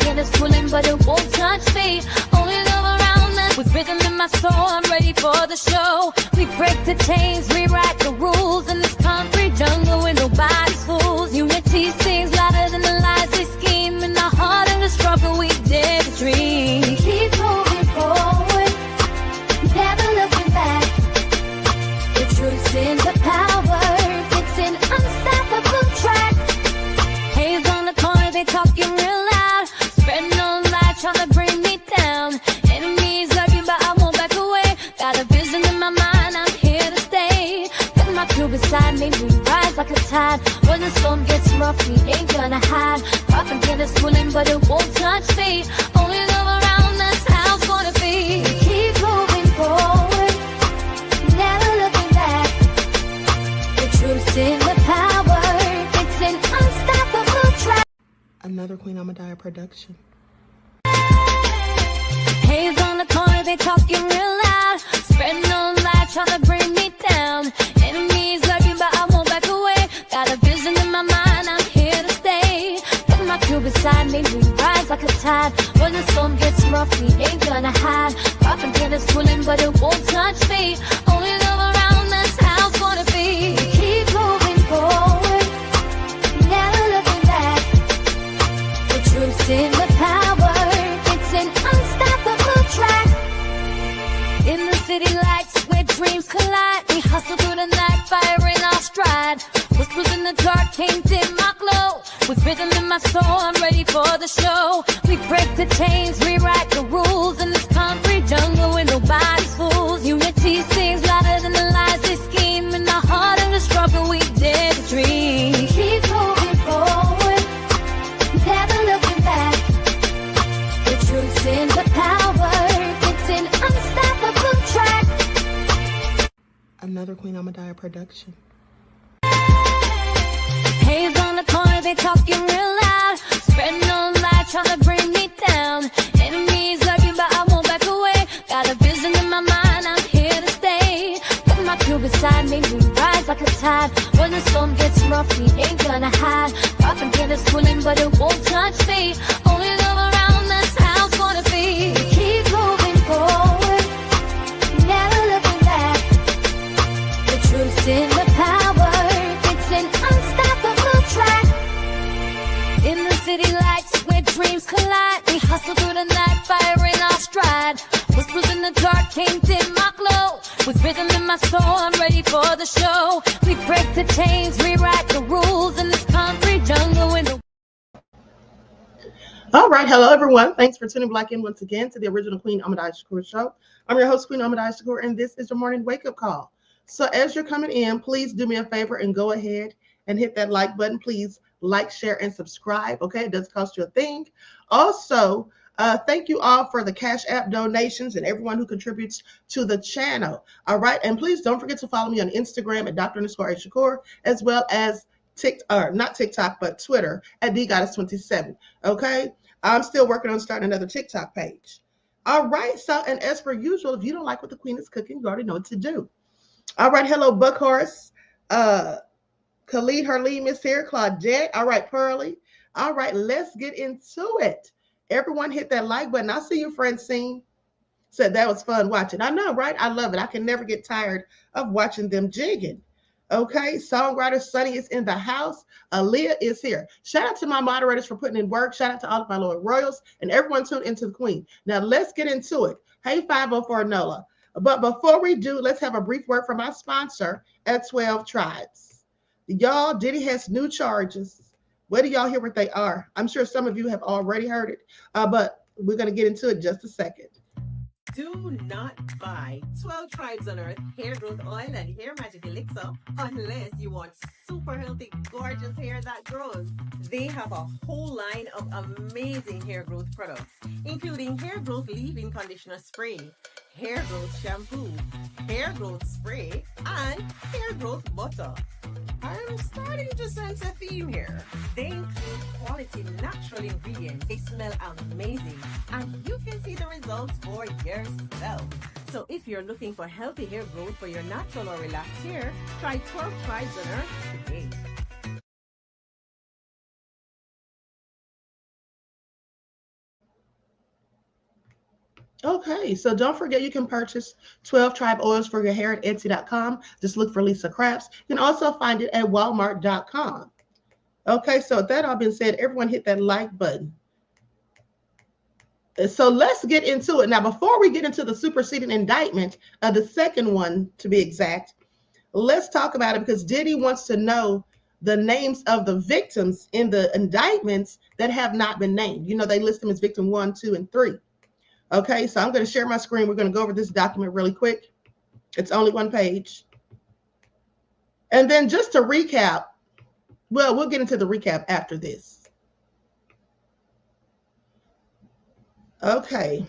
get it swollen, but it won't touch me. Only love around us with rhythm in my soul. I'm ready for the show. We break the chains, rewrite the rules in this concrete jungle where nobody's fools. Unity sings louder than the lies they scheme. In the heart of the struggle, we dare to dream. Keep moving forward, never looking back. The truth's in the power. It's an unstoppable track. Haze on the corner, they talking real loud, spreading no light, trying to bring me down. Enemies lurking, but I won't back away. Got a vision in my mind, I'm here to stay. Got my crew beside me, we rise like a tide. When the storm gets rough, we ain't gonna hide. Rock and get it swollen, but it won't touch me. Only love around us, how it's gonna be. Keep moving forward, never looking back. The truth's in the power. It's an unstoppable track. Another Queen Ahmadiyyah production. Haze on the corner, they talking real loud, spreading no light, trying to bring me down. Enemies lurking, but I won't back away. Got a vision in my mind, I'm here to stay. Got my crew beside me, we rise like a tide. When the storm gets rough, we ain't gonna hide. Rock and get it swollen, but it won't touch me. Only love around us, how it's gonna be. Keep moving forward, never looking back. The truth's in the power. It's an unstoppable track. In the city lights where dreams collide, we hustle through the night, fire in our stride. Whispers in the dark can't dim my glow. With rhythm in my soul, I'm ready for the show. We break the chains, rewrite the rules in this concrete jungle where nobody's fools. Unity sings louder than the lies they scheme. In the heart of the struggle, we dare to dream. Keep moving forward, never looking back. The truth's in the power. It's an unstoppable track. Another Queen Ahmadiyyah production. Haze on the corner, they talking real loud, spreading no light, trying to bring me down. Enemies lurking, but I won't back away. Got a vision in my mind, I'm here to stay. Got my crew beside me, we rise like a tide. When the storm gets rough, we ain't gonna hide. Rock and get it swollen, but it won't touch me. Only love around us, how it's gonna be. Keep moving forward, never looking back. The truth's in the power. It's an unstoppable track. In the city lights where dreams collide, we hustle through the night, fire in our stride. Whispers in the dark can't dim my glow. With rhythm in my soul, I'm ready for the show. We break the chains, rewrite the rules in this concrete jungle. All right, hello everyone. Thanks for tuning back in once again to the original Queen Ahmadiyyah show. I'm your host, Queen Ahmadiyyah, and this is your morning wake-up call. So as you're coming in, please do me a favor and go ahead and hit that like button. Please like, share, and subscribe. Okay, it doesn't cost you a thing. Also, thank you all for the Cash App donations and everyone who contributes to the channel. All right, and please don't forget to follow me on Instagram at Dr._Shakur, as well as not TikTok, but Twitter at DGoddess27. Okay, I'm still working on starting another TikTok page. All right, so and as per usual, if you don't like what the Queen is cooking, you already know what to do. All right, hello, Buckhorse. Khalid Harleem is here. Claudette. All right, Pearly. All right, let's get into it. Everyone hit that like button. I see you, Francine. Said that was fun watching. I know, right? I love it. I can never get tired of watching them jigging. Okay, songwriter Sunny is in the house. Aaliyah is here. Shout out to my moderators for putting in work. Shout out to all of my Lord Royals and everyone tuned into the Queen. Now let's get into it. Hey, 504 NOLA. But before we do, let's have a brief word from our sponsor at 12 Tribes. Y'all, Diddy has new charges. Wait till y'all hear what they are. I'm sure some of you have already heard it, but we're going to get into it in just a second. Do not buy 12 Tribes on Earth hair growth oil and hair magic elixir unless you want super healthy, gorgeous hair that grows. They have a whole line of amazing hair growth products, including hair growth leave-in conditioner spray, hair growth shampoo, hair growth spray, and hair growth butter. I'm starting to sense a theme here. They include quality natural ingredients. They smell amazing, and you can see the results for yourself. So if you're looking for healthy hair growth for your natural or relaxed hair, try 12 Tribes on Earth today. Okay, so don't forget you can purchase 12 Tribe Oils for your hair at Etsy.com. Just look for Lisa Crafts. You can also find it at Walmart.com. Okay, so with that all being said, everyone hit that like button. So let's get into it. Now, before we get into the superseding indictment, the second one to be exact, let's talk about it because Diddy wants to know the names of the victims in the indictments that have not been named. You know, they list them as victim 1, 2, and 3. Okay, so I'm going to share my screen. We're going to go over this document really quick. It's only one page. And then just to recap, well, we'll get into the recap after this. Okay.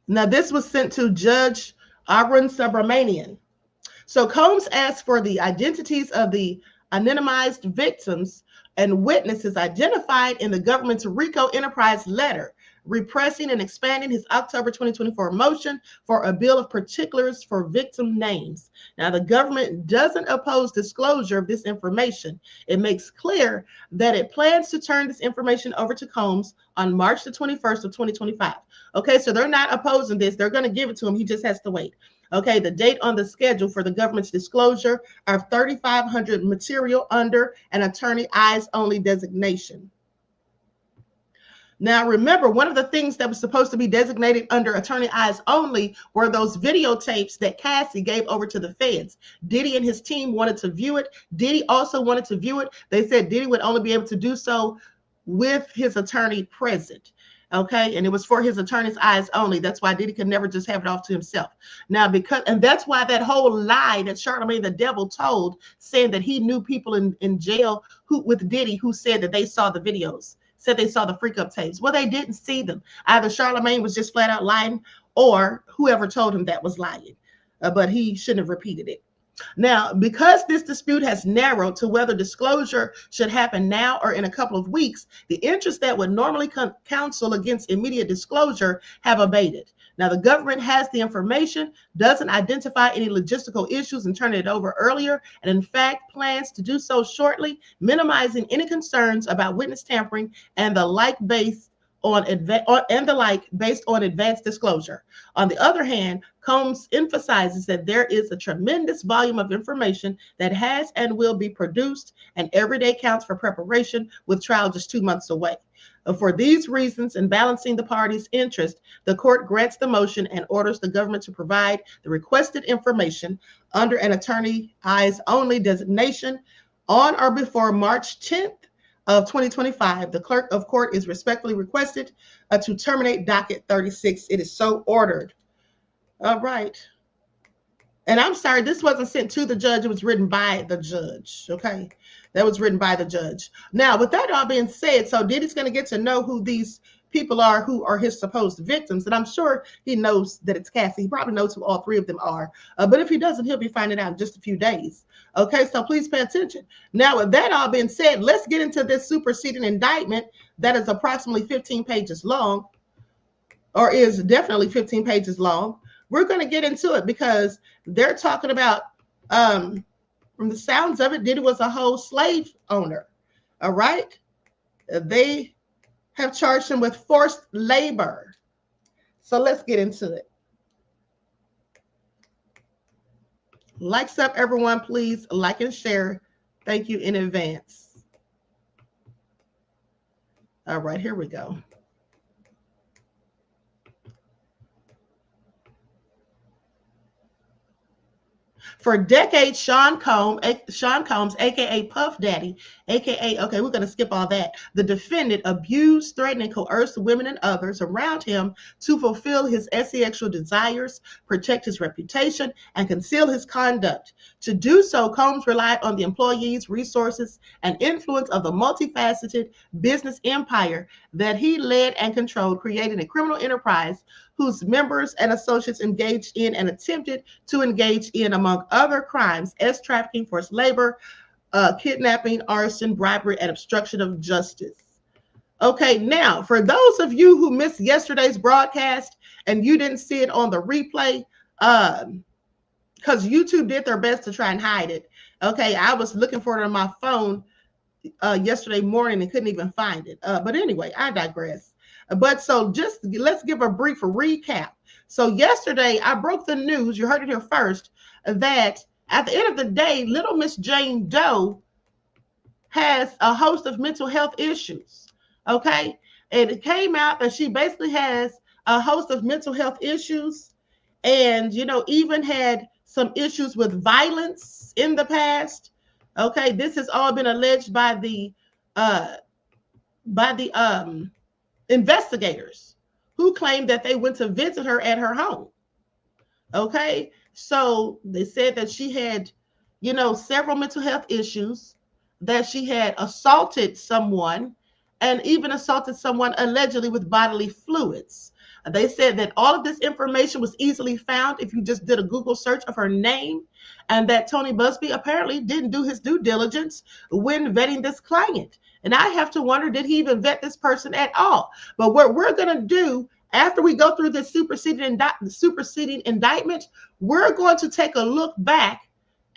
Now, this was sent to Judge Arun Subramanian. So Combs asked for the identities of the anonymized victims and witnesses identified in the government's RICO enterprise letter, repressing and expanding his October 2024 motion for a bill of particulars for victim names. Now, the government doesn't oppose disclosure of this information. It makes clear that it plans to turn this information over to Combs on March the 21st of 2025. Okay, so they're not opposing this. They're going to give it to him. He just has to wait. Okay, the date on the schedule for the government's disclosure are 3,500 material under an attorney eyes only designation. Now, remember, one of the things that was supposed to be designated under attorney eyes only were those videotapes that Cassie gave over to the feds. Diddy and his team wanted to view it. Diddy also wanted to view it. They said Diddy would only be able to do so with his attorney present. Okay, and it was for his attorney's eyes only. That's why Diddy could never just have it off to himself. Now, and that's why that whole lie that Charlamagne the Devil told, saying that he knew people in jail with Diddy who said that they saw the videos, said they saw the freak up tapes. Well, they didn't see them. Either Charlamagne was just flat out lying, or whoever told him that was lying, but he shouldn't have repeated it. Now, because this dispute has narrowed to whether disclosure should happen now or in a couple of weeks, the interests that would normally counsel against immediate disclosure have abated. Now, the government has the information, doesn't identify any logistical issues in turning it over earlier, and in fact plans to do so shortly, minimizing any concerns about witness tampering and the like based on advanced disclosure. On the other hand, Combs emphasizes that there is a tremendous volume of information that has and will be produced, and every day counts for preparation, with trial just 2 months away. For these reasons, in balancing the parties' interest, the court grants the motion and orders the government to provide the requested information under an attorney eyes only designation on or before March 10th of 2025. The clerk of court is respectfully requested to terminate docket 36. It is so ordered. All right. And I'm sorry, this wasn't sent to the judge. It was written by the judge. Okay. That was written by the judge. Now, with that all being said, so Diddy's going to get to know who these people are who are his supposed victims. And I'm sure he knows that it's Cassie. He probably knows who all three of them are. But if he doesn't, he'll be finding out in just a few days. Okay, so please pay attention. Now, with that all being said, let's get into this superseding indictment that is approximately 15 pages long, or is definitely 15 pages long. We're going to get into it because they're talking about, from the sounds of it, Diddy was a whole slave owner. All right. They have charged him with forced labor. So let's get into it. Likes up, everyone, please like and share. Thank you in advance. All right, here we go. For decades, Sean Combs, aka Puff Daddy, aka, okay, we're going to skip all that. The defendant abused, threatened, and coerced women and others around him to fulfill his sexual desires, protect his reputation, and conceal his conduct. To do so, Combs relied on the employees, resources, and influence of the multifaceted business empire that he led and controlled, creating a criminal enterprise whose members and associates engaged in and attempted to engage in, among other crimes, as trafficking, forced labor, kidnapping, arson, bribery, and obstruction of justice. Okay, now, for those of you who missed yesterday's broadcast and you didn't see it on the replay, because YouTube did their best to try and hide it. Okay, I was looking for it on my phone yesterday morning and couldn't even find it. But anyway, I digress. But so just let's give a brief recap. So yesterday I broke the news, you heard it here first, that at the end of the day, little Miss Jane Doe has a host of mental health issues. Okay. And it came out that she basically has a host of mental health issues and, even had some issues with violence in the past. Okay. This has all been alleged by the investigators who claimed that they went to visit her at her home. Okay. So they said that she had, several mental health issues, that she had assaulted someone and even assaulted someone allegedly with bodily fluids. They said that all of this information was easily found if you just did a Google search of her name, and that Tony Buzbee apparently didn't do his due diligence when vetting this client. And I have to wonder, did he even vet this person at all? But what we're going to do after we go through this superseding indictment, we're going to take a look back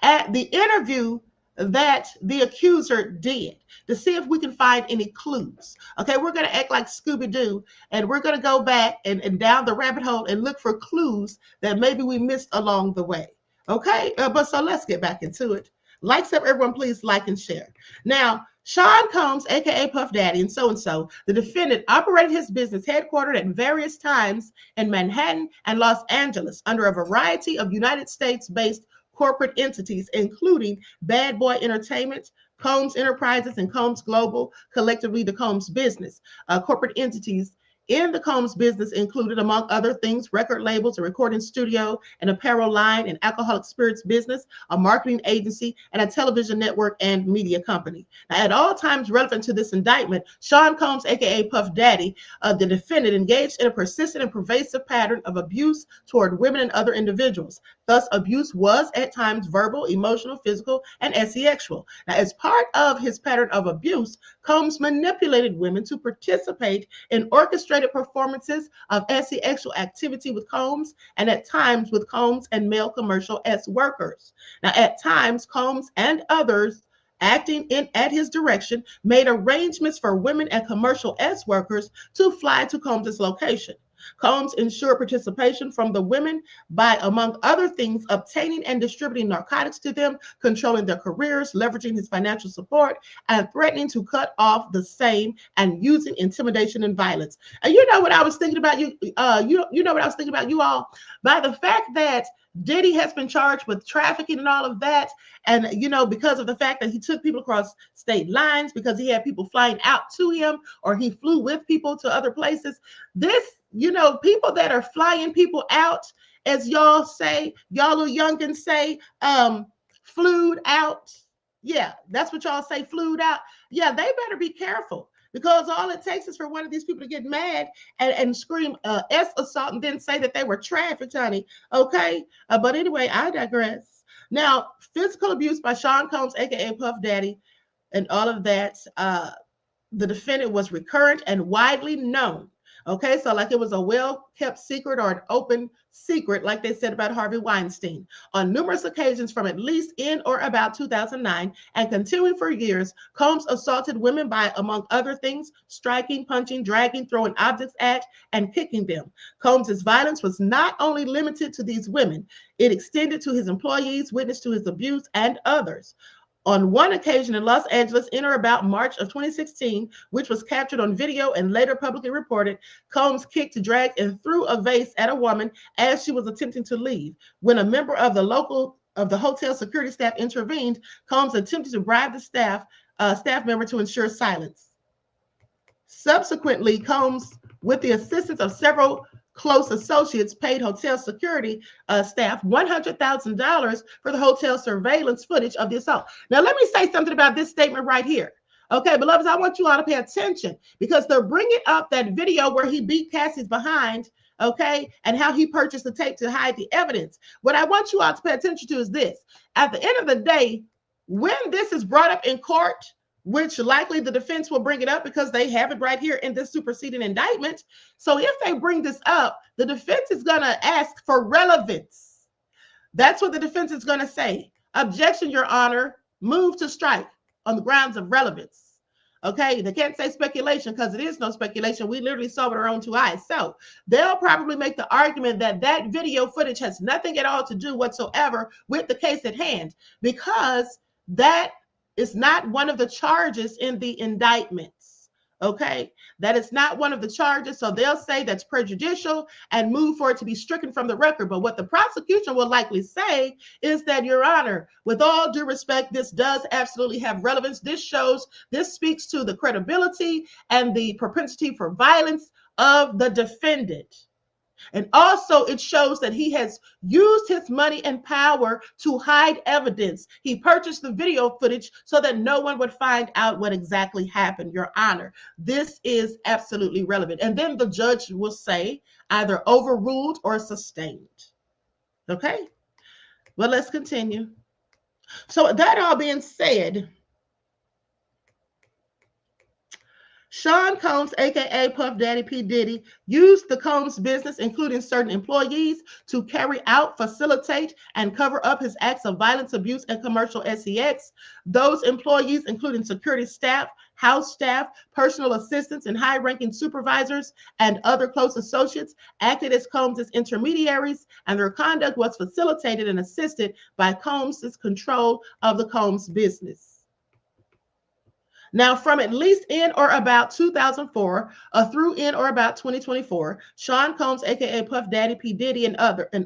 at the interview that the accuser did to see if we can find any clues. Okay, we're going to act like Scooby-Doo, and we're going to go back and down the rabbit hole and look for clues that maybe we missed along the way. Okay, but so let's get back into it. Likes up, everyone, please like and share. Now, Sean Combs, aka Puff Daddy, and so, the defendant operated his business headquartered at various times in Manhattan and Los Angeles under a variety of United States-based corporate entities, including Bad Boy Entertainment, Combs Enterprises, and Combs Global, collectively the Combs Business. Corporate entities in the Combs business included, among other things, record labels, a recording studio, an apparel line, an alcoholic spirits business, a marketing agency, and a television network and media company. Now, at all times relevant to this indictment, Sean Combs, aka Puff Daddy, the defendant, engaged in a persistent and pervasive pattern of abuse toward women and other individuals. Thus, abuse was at times verbal, emotional, physical, and sexual. Now, as part of his pattern of abuse, Combs manipulated women to participate in orchestrated performances of sexual activity with Combs, and at times with Combs and male commercial workers. Now, at times, Combs and others acting at his direction made arrangements for women and commercial workers to fly to Combs' location. Combs ensured participation from the women by, among other things, obtaining and distributing narcotics to them, controlling their careers, leveraging his financial support, and threatening to cut off the same, and using intimidation and violence. And you know what I was thinking about, you know what I was thinking about, you all? By the fact that Diddy has been charged with trafficking and all of that, and because of the fact that he took people across state lines, because he had people flying out to him, or he flew with people to other places, this, people that are flying people out, as y'all say, y'all little youngins say, flued out. Yeah, that's what y'all say, flued out. Yeah, they better be careful, because all it takes is for one of these people to get mad and scream assault and then say that they were trafficked, honey. Okay, but anyway, I digress. Now, physical abuse by Sean Combs, aka Puff Daddy, and all of that, the defendant was recurrent and widely known. Okay, so like it was a well-kept secret or an open secret, like they said about Harvey Weinstein. On numerous occasions from at least in or about 2009 and continuing for years, Combs assaulted women by, among other things, striking, punching, dragging, throwing objects at, and kicking them. Combs' violence was not only limited to these women, it extended to his employees, witness to his abuse, and others. On one occasion in Los Angeles, in or about March of 2016, which was captured on video and later publicly reported, Combs kicked, dragged, and threw a vase at a woman as she was attempting to leave. When a member of the hotel security staff intervened, Combs attempted to bribe the staff member to ensure silence. Subsequently, Combs, with the assistance of several close associates, paid hotel security staff $100,000 for the hotel surveillance footage of the assault. Now, let me say something about this statement right here. Okay, beloveds, I want you all to pay attention, because they're bringing up that video where he beat Cassie's behind, okay, and how he purchased the tape to hide the evidence. What I want you all to pay attention to is this. At the end of the day, when this is brought up in court, which likely the defense will bring it up because they have it right here in this superseding indictment. So if they bring this up, the defense is going to ask for relevance. That's what the defense is going to say. Objection, Your Honor. Move to strike on the grounds of relevance. Okay, they can't say speculation because it is no speculation. We literally saw with our own two eyes. So they'll probably make the argument that that video footage has nothing at all to do whatsoever with the case at hand, because that is not one of the charges in the indictments. Okay, that is not one of the charges. So they'll say that's prejudicial and move for it to be stricken from the record. But what the prosecution will likely say is that, Your Honor, with all due respect, this does absolutely have relevance. This speaks to the credibility and the propensity for violence of the defendant. And also it shows that he has used his money and power to hide evidence. He purchased the video footage so that no one would find out what exactly happened, Your Honor. This is absolutely relevant. And then the judge will say either overruled or sustained. Okay? Well, let's continue. So that all being said, Sean Combs, aka Puff Daddy P. Diddy, used the Combs business, including certain employees, to carry out, facilitate, and cover up his acts of violence, abuse, and commercial sex. Those employees, including security staff, house staff, personal assistants, and high-ranking supervisors and other close associates, acted as Combs' intermediaries, and their conduct was facilitated and assisted by Combs' control of the Combs business. Now, from at least in or about 2004 through in or about 2024, Sean Combs, aka Puff Daddy P. Diddy, and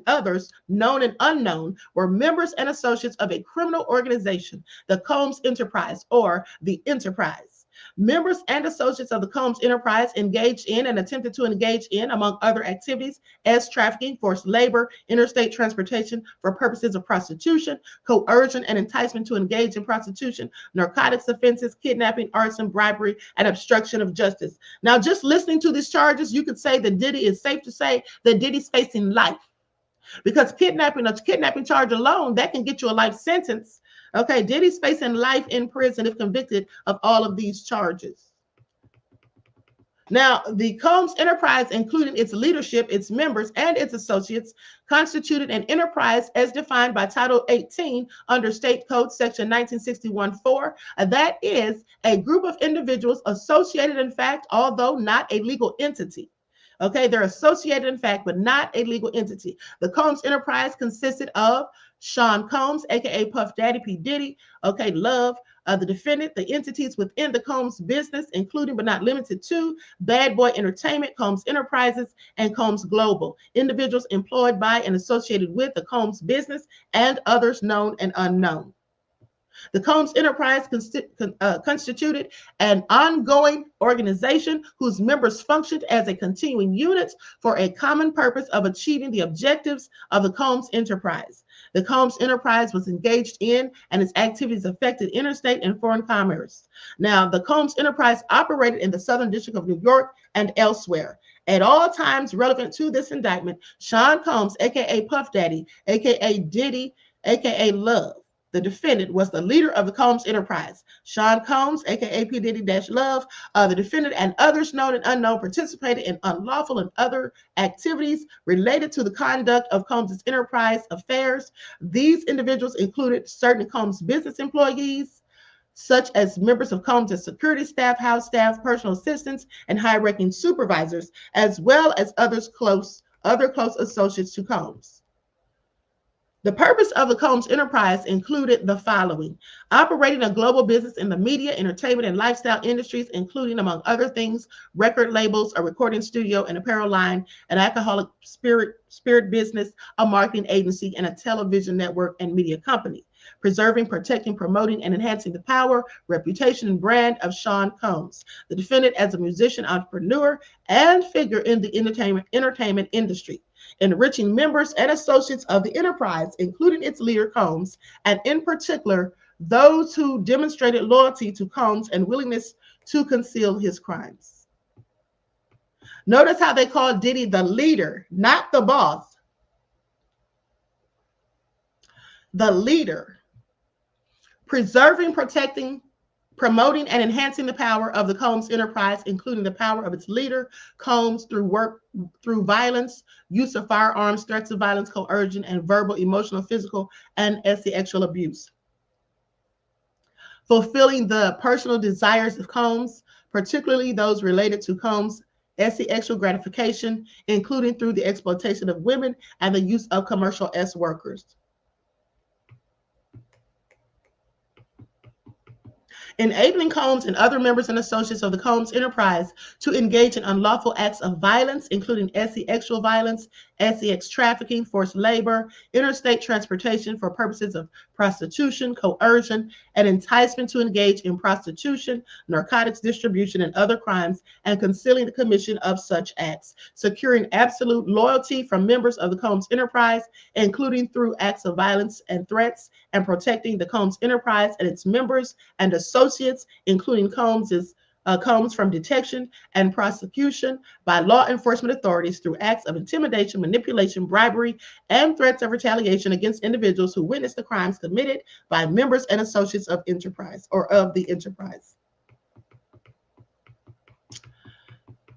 others, known and unknown, were members and associates of a criminal organization, the Combs Enterprise, or the Enterprise. Members and associates of the Combs Enterprise engaged in and attempted to engage in, among other activities, as trafficking, forced labor, interstate transportation for purposes of prostitution, coercion and enticement to engage in prostitution, narcotics offenses, kidnapping, arson, bribery, and obstruction of justice. Now, just listening to these charges, you could say that Diddy is safe to say that Diddy's facing life, because a kidnapping charge alone, that can get you a life sentence. Okay, Diddy's facing life in prison if convicted of all of these charges. Now, the Combs Enterprise, including its leadership, its members, and its associates, constituted an enterprise as defined by Title 18 under State Code Section 1961-4. That is a group of individuals associated in fact, although not a legal entity. Okay, they're associated in fact, but not a legal entity. The Combs Enterprise consisted of Sean Combs, aka Puff Daddy P. Diddy, okay, Love, the defendant, the entities within the Combs business, including but not limited to Bad Boy Entertainment, Combs Enterprises, and Combs Global, individuals employed by and associated with the Combs business, and others known and unknown. The Combs Enterprise constituted an ongoing organization whose members functioned as a continuing unit for a common purpose of achieving the objectives of the Combs Enterprise. The Combs Enterprise was engaged in and its activities affected interstate and foreign commerce. Now, the Combs Enterprise operated in the Southern District of New York and elsewhere. At all times relevant to this indictment, Sean Combs, aka Puff Daddy, aka Diddy, aka Love, the defendant, was the leader of the Combs Enterprise. Sean Combs, aka P. Diddy-Love, the defendant, and others known and unknown participated in unlawful and other activities related to the conduct of Combs' enterprise affairs. These individuals included certain Combs business employees, such as members of Combs' security staff, house staff, personal assistants, and high-ranking supervisors, as well as other close associates to Combs. The purpose of the Combs Enterprise included the following: operating a global business in the media, entertainment, and lifestyle industries, including, among other things, record labels, a recording studio, an apparel line, an alcoholic spirit business, a marketing agency, and a television network and media company. Preserving, protecting, promoting, and enhancing the power, reputation, and brand of Sean Combs, the defendant, as a musician, entrepreneur, and figure in the entertainment industry. Enriching members and associates of the enterprise, including its leader, Combs, and in particular, those who demonstrated loyalty to Combs and willingness to conceal his crimes. Notice how they call Diddy the leader, not the boss. The leader. Preserving, protecting, promoting, and enhancing the power of the Combs Enterprise, including the power of its leader, Combs, through violence, use of firearms, threats of violence, coercion, and verbal, emotional, physical, and sexual abuse. fulfilling the personal desires of Combs, particularly those related to Combs' sexual gratification, including through the exploitation of women and the use of commercial S workers. Enabling Combs and other members and associates of the Combs enterprise to engage in unlawful acts of violence, including sexual violence, sex trafficking, forced labor, interstate transportation for purposes of prostitution, coercion, and enticement to engage in prostitution, narcotics distribution, and other crimes, and concealing the commission of such acts, securing absolute loyalty from members of the Combs enterprise, including through acts of violence and threats, and protecting the Combs enterprise and its members and associates, including Combs from detection and prosecution by law enforcement authorities through acts of intimidation, manipulation, bribery, and threats of retaliation against individuals who witness the crimes committed by members and associates of enterprise or of the enterprise.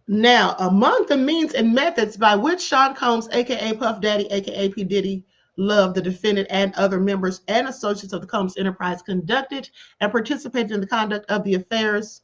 Now, among the means and methods by which Sean Combs, aka Puff Daddy, aka P. Diddy, Love, the defendant, and other members and associates of the Combs enterprise conducted and participated in the conduct of the affairs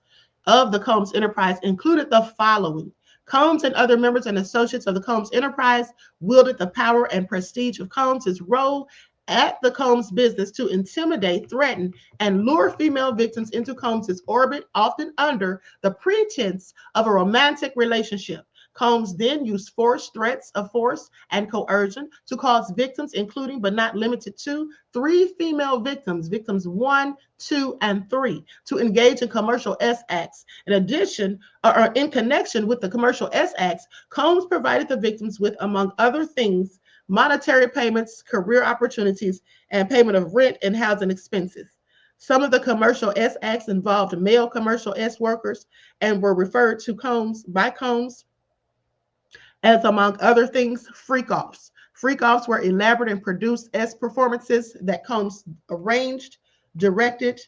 of the Combs enterprise included the following. Combs and other members and associates of the Combs enterprise wielded the power and prestige of Combs' role at the Combs business to intimidate, threaten, and lure female victims into Combs' orbit, often under the pretense of a romantic relationship. Combs then used force, threats of force, and coercion to cause victims, including but not limited to 3 female victims, victims 1, 2, and 3, to engage in commercial S acts. In addition, or in connection with the commercial S acts, Combs provided the victims with, among other things, monetary payments, career opportunities, and payment of rent and housing expenses. Some of the commercial S acts involved male commercial S workers and were referred to by Combs as, among other things, freak-offs. Freak-offs were elaborate and produced S performances that Combs arranged, directed,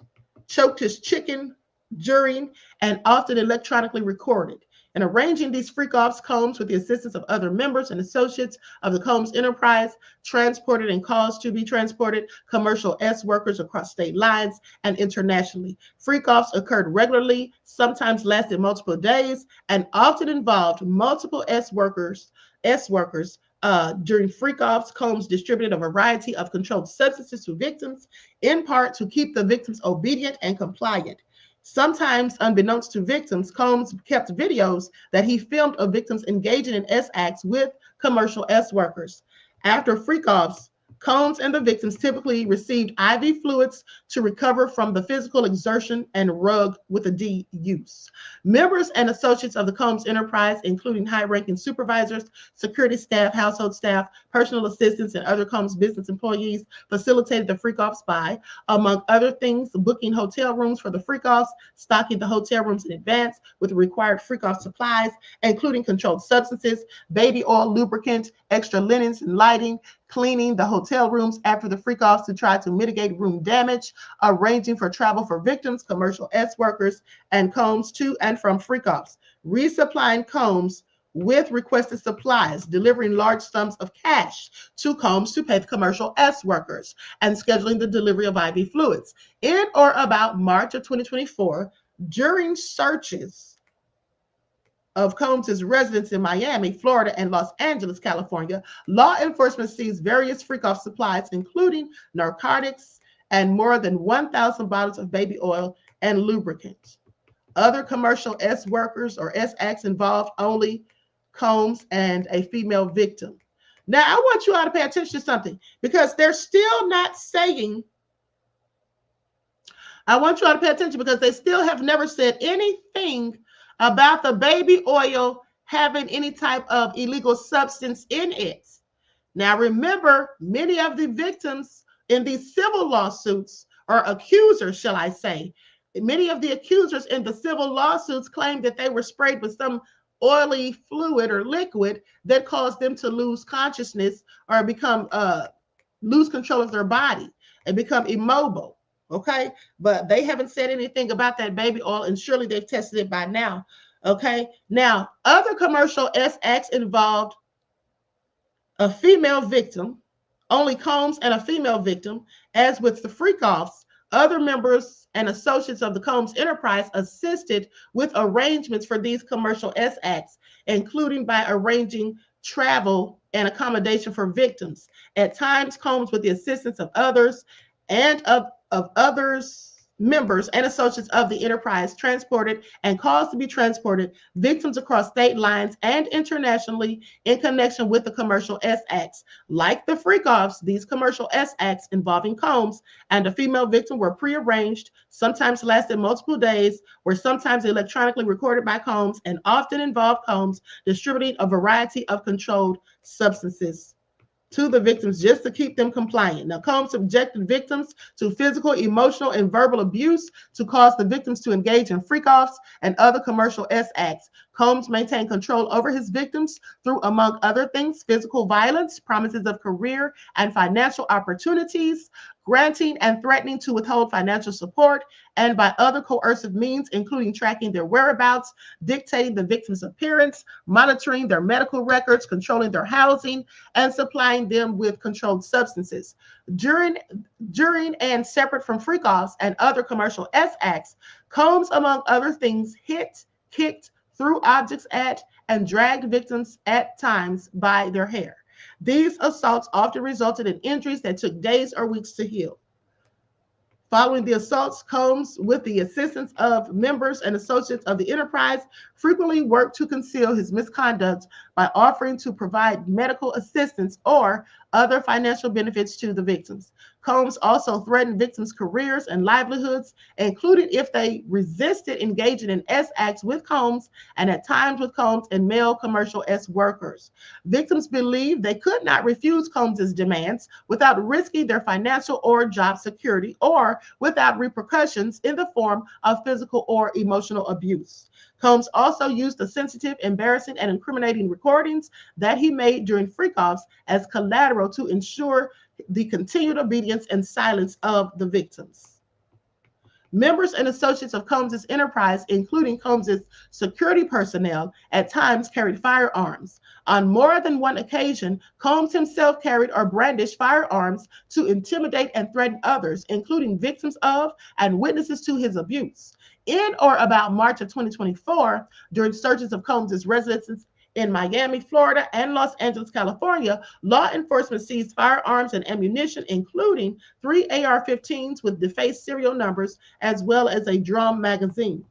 choked his chicken during, and often electronically recorded. In arranging these freak-offs, Combs, with the assistance of other members and associates of the Combs enterprise, transported and caused to be transported commercial S workers across state lines and internationally. Freak-offs occurred regularly, sometimes lasted multiple days, and often involved multiple S workers. During freak-offs, Combs distributed a variety of controlled substances to victims, in part to keep the victims obedient and compliant. Sometimes, unbeknownst to victims, Combs kept videos that he filmed of victims engaging in S acts with commercial S workers. After freak-offs, Combs and the victims typically received IV fluids to recover from the physical exertion and rug with a D use. Members and associates of the Combs enterprise, including high-ranking supervisors, security staff, household staff, personal assistants, and other Combs business employees, facilitated the freak-offs by, among other things, booking hotel rooms for the freak-offs, stocking the hotel rooms in advance with required freak-off supplies, including controlled substances, baby oil, lubricant, extra linens and lighting, cleaning the hotel rooms after the freak-offs to try to mitigate room damage, arranging for travel for victims, commercial S workers, and Combs to and from freak-offs, resupplying Combs with requested supplies, delivering large sums of cash to Combs to pay the commercial S workers, and scheduling the delivery of IV fluids. In or about March of 2024, during searches of Combs' residence in Miami, Florida, and Los Angeles, California, law enforcement seized various freak-off supplies, including narcotics and more than 1,000 bottles of baby oil and lubricant. Other commercial S workers or S acts involved only Combs and a female victim. Now, I want you all to pay attention to something because they're still not saying, I want you all to pay attention because they still have never said anything about the baby oil having any type of illegal substance in it. Now, remember, many of the victims in these civil lawsuits, or accusers, shall I say, many of the accusers in the civil lawsuits claim that they were sprayed with some oily fluid or liquid that caused them to lose consciousness or become lose control of their body and become immobile. Okay, but they haven't said anything about that baby oil, and surely they've tested it by now. Okay, now other commercial S acts involved a female victim, only Combs and a female victim. As with the freak-offs, Other members and associates of the Combs enterprise assisted with arrangements for these commercial S acts, including by arranging travel and accommodation for victims. At times, Combs, with the assistance of others and of others, members and associates of the enterprise, transported and caused to be transported victims across state lines and internationally in connection with the commercial S acts. Like the freak-offs, these commercial S acts involving Combs and a female victim were prearranged, sometimes lasted multiple days, were sometimes electronically recorded by Combs, and often involved Combs distributing a variety of controlled substances to the victims just to keep them compliant. Now, Combs subjected victims to physical, emotional, and verbal abuse to cause the victims to engage in freak-offs and other commercial S acts. Combs maintained control over his victims through, among other things, physical violence, promises of career and financial opportunities, granting and threatening to withhold financial support, and by other coercive means, including tracking their whereabouts, dictating the victim's appearance, monitoring their medical records, controlling their housing, and supplying them with controlled substances. During and separate from freak-offs and other commercial S acts, Combs, among other things, hit, kicked, threw objects at, and dragged victims at times by their hair. These assaults often resulted in injuries that took days or weeks to heal. Following the assaults, Combs, with the assistance of members and associates of the enterprise, frequently worked to conceal his misconduct by offering to provide medical assistance or other financial benefits to the victims. Combs also threatened victims' careers and livelihoods, including if they resisted engaging in S acts with Combs, and at times with Combs and male commercial S workers. Victims believed they could not refuse Combs' demands without risking their financial or job security, or without repercussions in the form of physical or emotional abuse. Combs also used the sensitive, embarrassing, and incriminating recordings that he made during freak-offs as collateral to ensure the continued obedience and silence of the victims. Members and associates of Combs' enterprise, including Combs' security personnel, at times carried firearms. On more than one occasion, Combs himself carried or brandished firearms to intimidate and threaten others, including victims of and witnesses to his abuse. In or about March of 2024, during searches of Combs' residences in Miami, Florida, and Los Angeles, California, law enforcement seized firearms and ammunition, including 3 AR-15s with defaced serial numbers, as well as a drum magazine.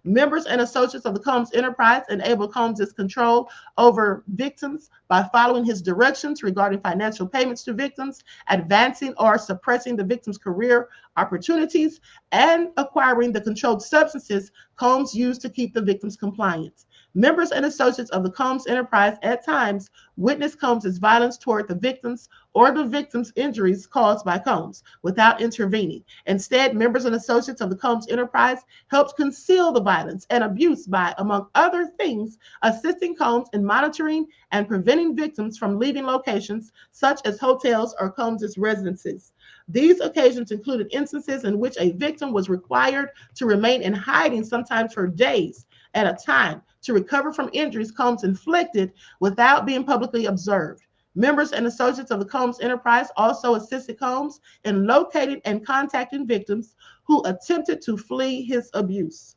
Members and associates of the Combs enterprise enabled Combs' control over victims by following his directions regarding financial payments to victims, advancing or suppressing the victim's career opportunities, and acquiring the controlled substances Combs used to keep the victims compliant. Members and associates of the Combs enterprise at times witnessed Combs' violence toward the victims or the victims' injuries caused by Combs without intervening. Instead, members and associates of the Combs enterprise helped conceal the violence and abuse by, among other things, assisting Combs in monitoring and preventing victims from leaving locations such as hotels or Combs' residences. These occasions included instances in which a victim was required to remain in hiding, sometimes for days at a time, to recover from injuries Combs inflicted without being publicly observed. Members and associates of the Combs enterprise also assisted Combs in locating and contacting victims who attempted to flee his abuse.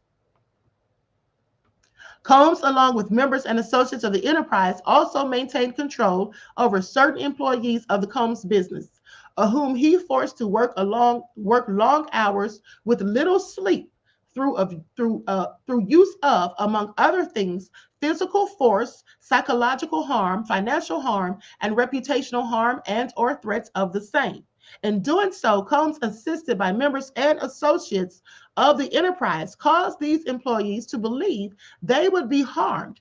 Combs, along with members and associates of the enterprise, also maintained control over certain employees of the Combs business, whom he forced to work long hours with little sleep through use of, among other things, physical force, psychological harm, financial harm, and reputational harm and or threats of the same. In doing so, Combs, assisted by members and associates of the enterprise, caused these employees to believe they would be harmed,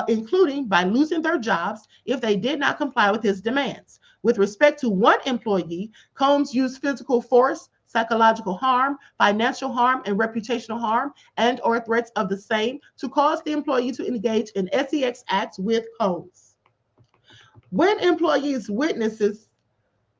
including by losing their jobs if they did not comply with his demands. With respect to one employee, Combs used physical force, psychological harm, financial harm, and reputational harm and or threats of the same to cause the employee to engage in SEX acts with Combs. When employees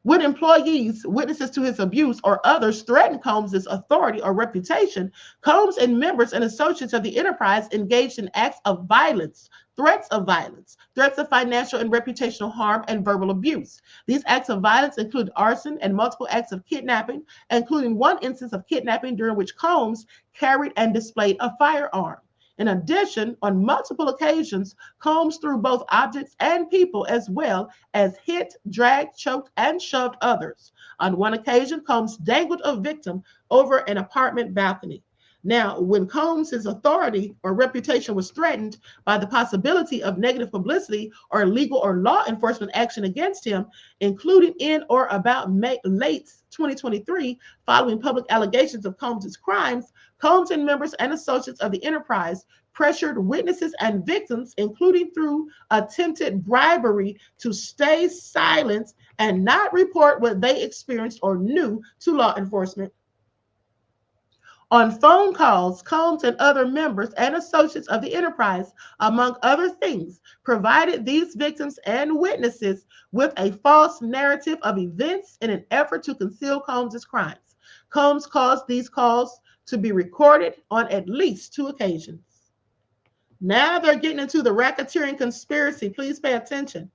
When employees, witnesses to his abuse, or others threaten Combs's authority or reputation, Combs and members and associates of the enterprise engaged in acts of violence, threats of financial and reputational harm, and verbal abuse. These acts of violence include arson and multiple acts of kidnapping, including one instance of kidnapping during which Combs carried and displayed a firearm. In addition, on multiple occasions, Combs threw both objects and people, as well as hit, dragged, choked, and shoved others. On one occasion, Combs dangled a victim over an apartment balcony. Now, when Combs' authority or reputation was threatened by the possibility of negative publicity or legal or law enforcement action against him, including in or about late 2023, following public allegations of Combs' crimes, Combs and members and associates of the enterprise pressured witnesses and victims, including through attempted bribery, to stay silent and not report what they experienced or knew to law enforcement. On phone calls, Combs and other members and associates of the enterprise, among other things, provided these victims and witnesses with a false narrative of events in an effort to conceal Combs' crimes. Combs caused these calls to be recorded on at least 2 occasions. Now they're getting into the racketeering conspiracy. Please pay attention.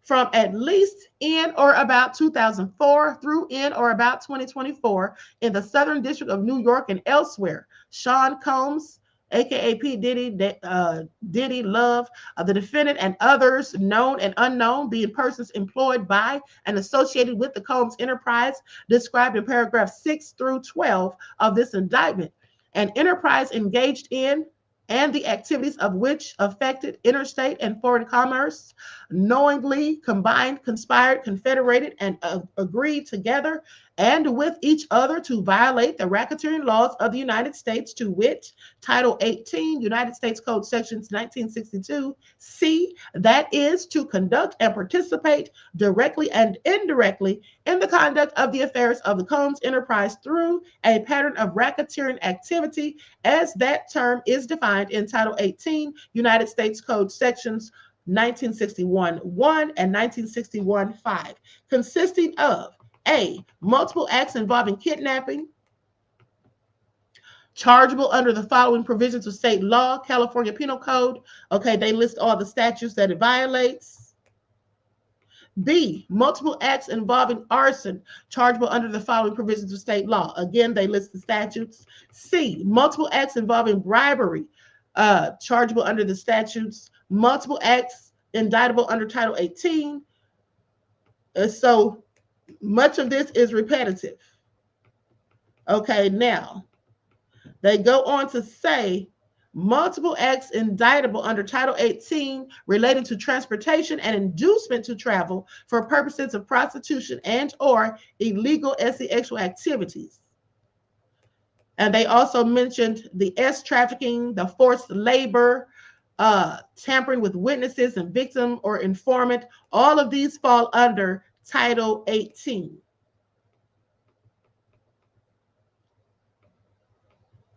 From at least in or about 2004 through in or about 2024 in the Southern District of New York and elsewhere, Sean Combs, aka P. Diddy Love, the defendant, and others known and unknown, being persons employed by and associated with the Combs enterprise, described in paragraphs 6 through 12 of this indictment. An enterprise engaged in and the activities of which affected interstate and foreign commerce, knowingly combined, conspired, confederated, and agreed together and with each other to violate the racketeering laws of the United States, to wit, Title 18, United States Code Sections 1962, C, that is, to conduct and participate directly and indirectly in the conduct of the affairs of the Combs enterprise through a pattern of racketeering activity, as that term is defined in Title 18, United States Code Sections 1961-1 and 1961-5, consisting of A, multiple acts involving kidnapping, chargeable under the following provisions of state law, California Penal Code. Okay, they list all the statutes that it violates. B, multiple acts involving arson, chargeable under the following provisions of state law. Again, they list the statutes. C, multiple acts involving bribery, chargeable under the statutes. Multiple acts indictable under Title 18. So much of this is repetitive. Okay, now they go on to say multiple acts indictable under Title 18 relating to transportation and inducement to travel for purposes of prostitution and or illegal sexual activities. And they also mentioned the S trafficking, the forced labor, tampering with witnesses and victim or informant. All of these fall under Title 18.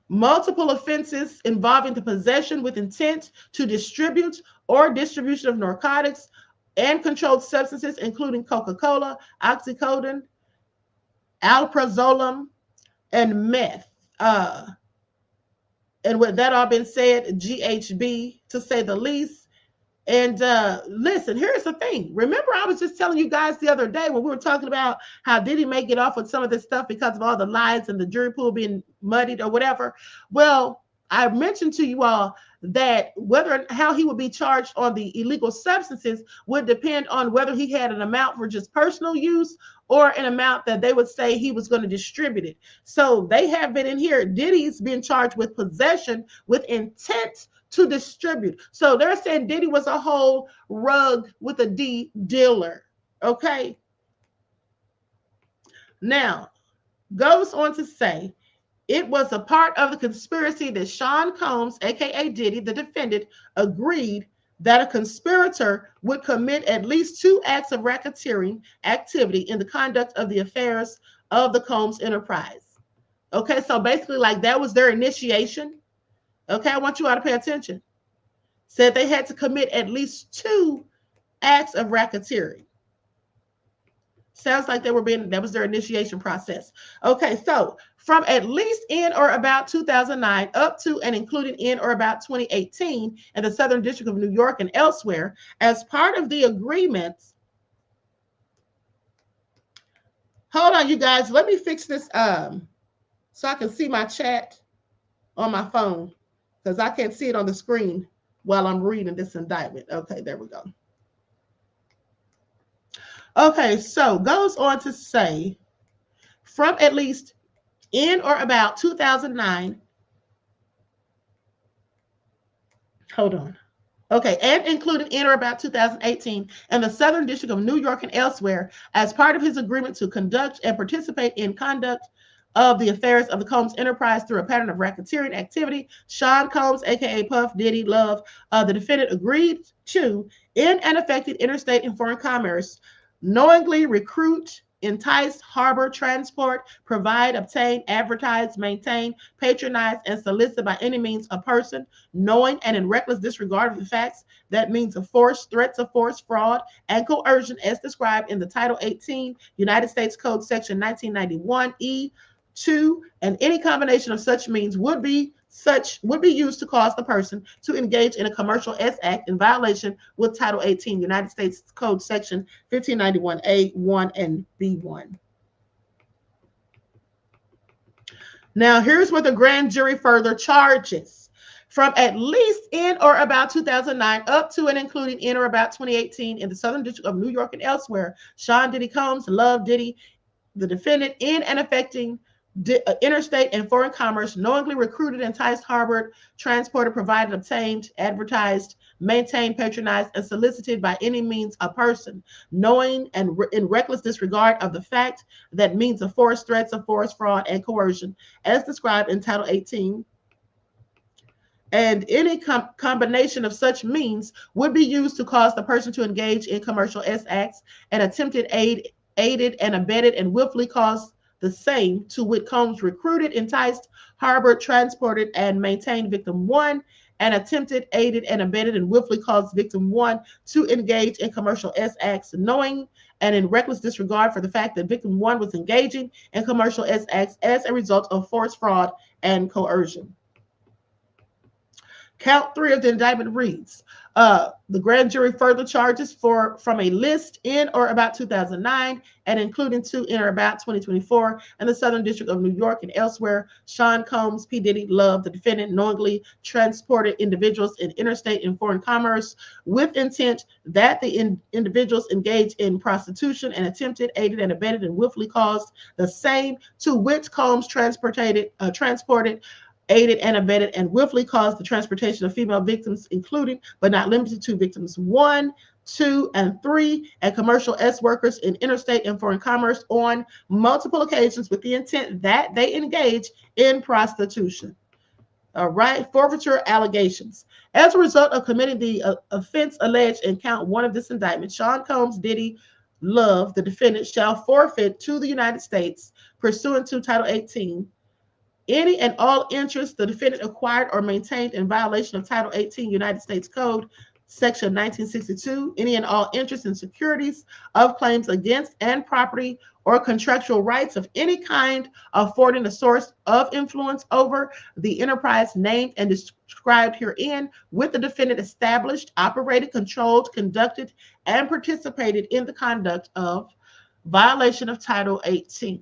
Multiple offenses involving the possession with intent to distribute or distribution of narcotics and controlled substances, including Coca-Cola, oxycodone, alprazolam, and meth. And with that all been said, GHB, to say the least. And listen, here's the thing. Remember, I was just telling you guys the other day when we were talking about how Diddy may get off with some of this stuff because of all the lies and the jury pool being muddied or whatever. Well, I mentioned to you all that whether and how he would be charged on the illegal substances would depend on whether he had an amount for just personal use or an amount that they would say he was going to distribute it. So they have been in here. Diddy's been charged with possession with intent to distribute. So they're saying Diddy was a whole rug with a D dealer. Okay. Now, goes on to say, it was a part of the conspiracy that Sean Combs, aka Diddy, the defendant, agreed that a conspirator would commit at least 2 acts of racketeering activity in the conduct of the affairs of the Combs enterprise. Okay, so basically, like, that was their initiation. Okay, I want you all to pay attention. Said they had to commit at least 2 acts of racketeering. Sounds like that was their initiation process. Okay, so from at least in or about 2009 up to and including in or about 2018 in the Southern District of New York and elsewhere, as part of the agreements. Hold on, you guys. Let me fix this so I can see my chat on my phone, because I can't see it on the screen while I'm reading this indictment. Okay, there we go. Okay, so goes on to say, from at least in or about 2009, hold on. Okay, and including in or about 2018 in the Southern District of New York and elsewhere, as part of his agreement to conduct and participate in conduct of the affairs of the Combs enterprise through a pattern of racketeering activity, Sean Combs, aka Puff Diddy Love, the defendant, agreed to, in and affected interstate and foreign commerce, knowingly recruit, entice, harbor, transport, provide, obtain, advertise, maintain, patronize, and solicit by any means a person, knowing and in reckless disregard of the facts, that means of force, threats of force, fraud, and coercion as described in the Title 18 United States Code Section 1991 E2, and any combination of such means would be used to cause the person to engage in a commercial act in violation with Title 18 United States Code Section 1591A1 and B1. Now, here's what the grand jury further charges. From at least in or about 2009 up to and including in or about 2018 in the Southern District of New York and elsewhere, Sean Diddy Combs, Love Diddy, the defendant, in and affecting interstate and foreign commerce, knowingly recruited, enticed, harbored, transported, provided, obtained, advertised, maintained, patronized, and solicited by any means a person, knowing and in reckless disregard of the fact, that means of force, threats of force, fraud, and coercion, as described in Title 18. And any combination of such means would be used to cause the person to engage in commercial acts and attempted aided and abetted and willfully caused the same, to wit, Combs recruited, enticed, harbored, transported, and maintained victim one, and attempted, aided, and abetted and willfully caused victim one to engage in commercial acts, knowing and in reckless disregard for the fact that victim one was engaging in commercial acts as a result of force, fraud, and coercion. Count 3 of the indictment reads, the grand jury further charges from a list in or about 2009 and including to in or about 2024 in the Southern District of New York and elsewhere, Sean Combs, P. Diddy Love, the defendant, knowingly transported individuals in interstate and foreign commerce with intent that the individuals engage in prostitution and attempted, aided, and abetted and willfully caused the same, to which Combs transported, aided and abetted and willfully caused the transportation of female victims, including but not limited to victims 1, 2, and 3, and commercial workers in interstate and foreign commerce on multiple occasions with the intent that they engage in prostitution. All right, forfeiture allegations. As a result of committing the offense alleged in count 1 of this indictment, Sean Combs, Diddy Love, the defendant, shall forfeit to the United States, pursuant to Title 18, any and all interest the defendant acquired or maintained in violation of Title 18 United States Code Section 1962, any and all interest in securities of claims against and property or contractual rights of any kind affording a source of influence over the enterprise named and described herein, with the defendant established, operated, controlled, conducted, and participated in the conduct of violation of Title 18.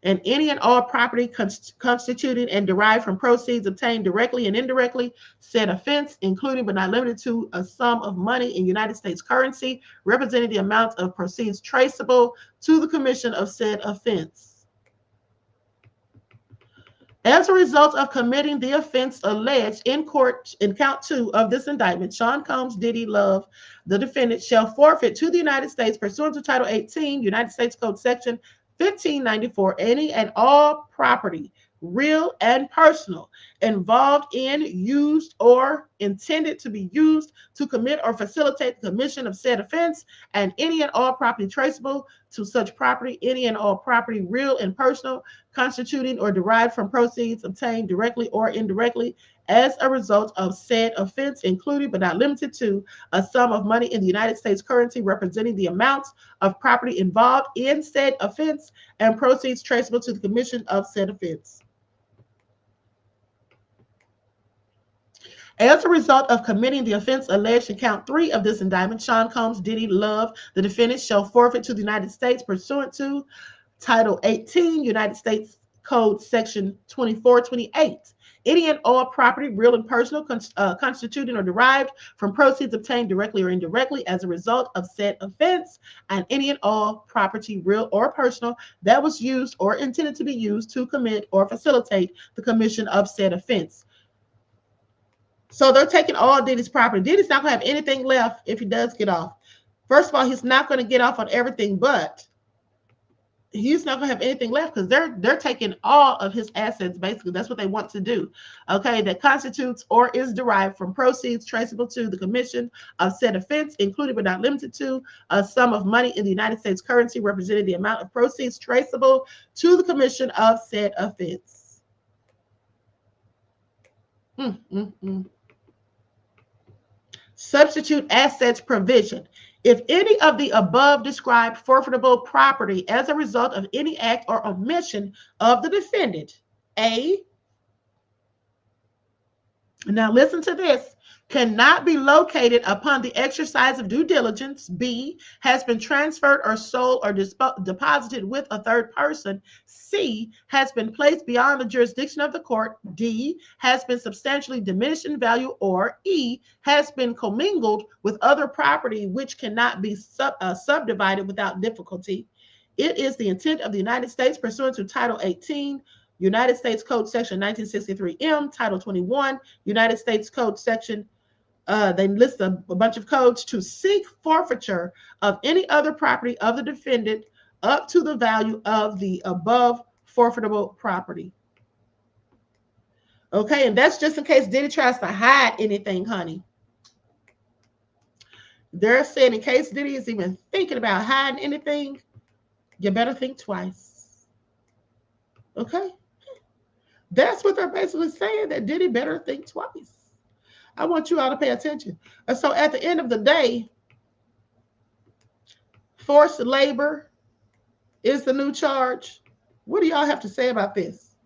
And any and all property constituted and derived from proceeds obtained directly and indirectly said offense, including but not limited to a sum of money in United States currency representing the amount of proceeds traceable to the commission of said offense. As a result of committing the offense alleged in court in count 2 of this indictment, Sean Combs, Diddy Love, the defendant, shall forfeit to the United States, pursuant to Title 18 United States Code Section 1594, any and all property, real and personal, involved in, used, or intended to be used to commit or facilitate the commission of said offense, and any and all property traceable to such property, any and all property, real and personal, constituting or derived from proceeds obtained directly or indirectly as a result of said offense, including but not limited to a sum of money in the United States currency representing the amounts of property involved in said offense and proceeds traceable to the commission of said offense. As a result of committing the offense alleged in count 3 of this indictment, Sean Combs, Diddy, Love, the defendants, shall forfeit to the United States pursuant to Title 18, United States Code, Section 2428, any and all property, real and personal, constituting or derived from proceeds obtained directly or indirectly as a result of said offense, and any and all property, real or personal, that was used or intended to be used to commit or facilitate the commission of said offense. So they're taking all Diddy's property. Diddy's not going to have anything left if he does get off. First of all, he's not going to get off on everything, but he's not going to have anything left because they're taking all of his assets, basically. That's what they want to do. Okay, that constitutes or is derived from proceeds traceable to the commission of said offense, including but not limited to a sum of money in the United States currency representing the amount of proceeds traceable to the commission of said offense. Substitute assets provision. If any of the above described forfeitable property as a result of any act or omission of the defendant, A, now listen to this, cannot be located upon the exercise of due diligence, B, has been transferred or sold or deposited with a third person, C, has been placed beyond the jurisdiction of the court, D, has been substantially diminished in value, or E, has been commingled with other property which cannot be subdivided without difficulty. It is the intent of the United States pursuant to Title 18, United States Code Section 1963M, Title 21, United States Code Section, they list a bunch of codes, to seek forfeiture of any other property of the defendant up to the value of the above forfeitable property. Okay, and that's just in case Diddy tries to hide anything, honey. They're saying in case Diddy is even thinking about hiding anything, you better think twice. Okay? That's what they're basically saying, that Diddy better think twice. I want you all to pay attention. And so at the end of the day, forced labor is the new charge. What do y'all have to say about this?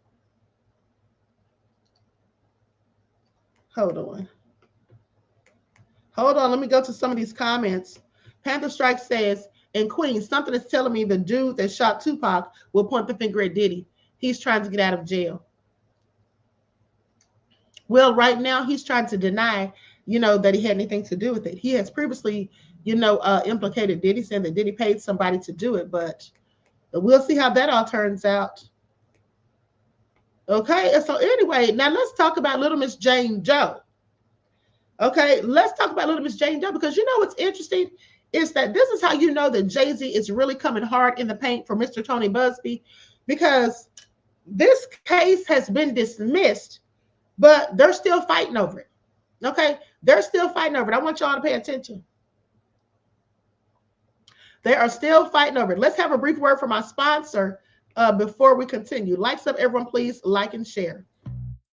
Hold on. Hold on. Let me go to some of these comments. Panther Strike says, and Queen, something is telling me the dude that shot Tupac will point the finger at Diddy. He's trying to get out of jail. Well, right now he's trying to deny, that he had anything to do with it. He has previously, implicated Diddy, saying that Diddy paid somebody to do it, but we'll see how that all turns out. Okay, and so anyway, now let's talk about Little Miss Jane Doe. Okay, let's talk about Little Miss Jane Doe, because what's interesting is that this is how you know that Jay-Z is really coming hard in the paint for Mr. Tony Buzbee, because this case has been dismissed, but they're still fighting over it. Okay, they're still fighting over it. I want y'all to pay attention. They are still fighting over it. Let's have a brief word from our sponsor before we continue. Likes up, everyone, please like and share.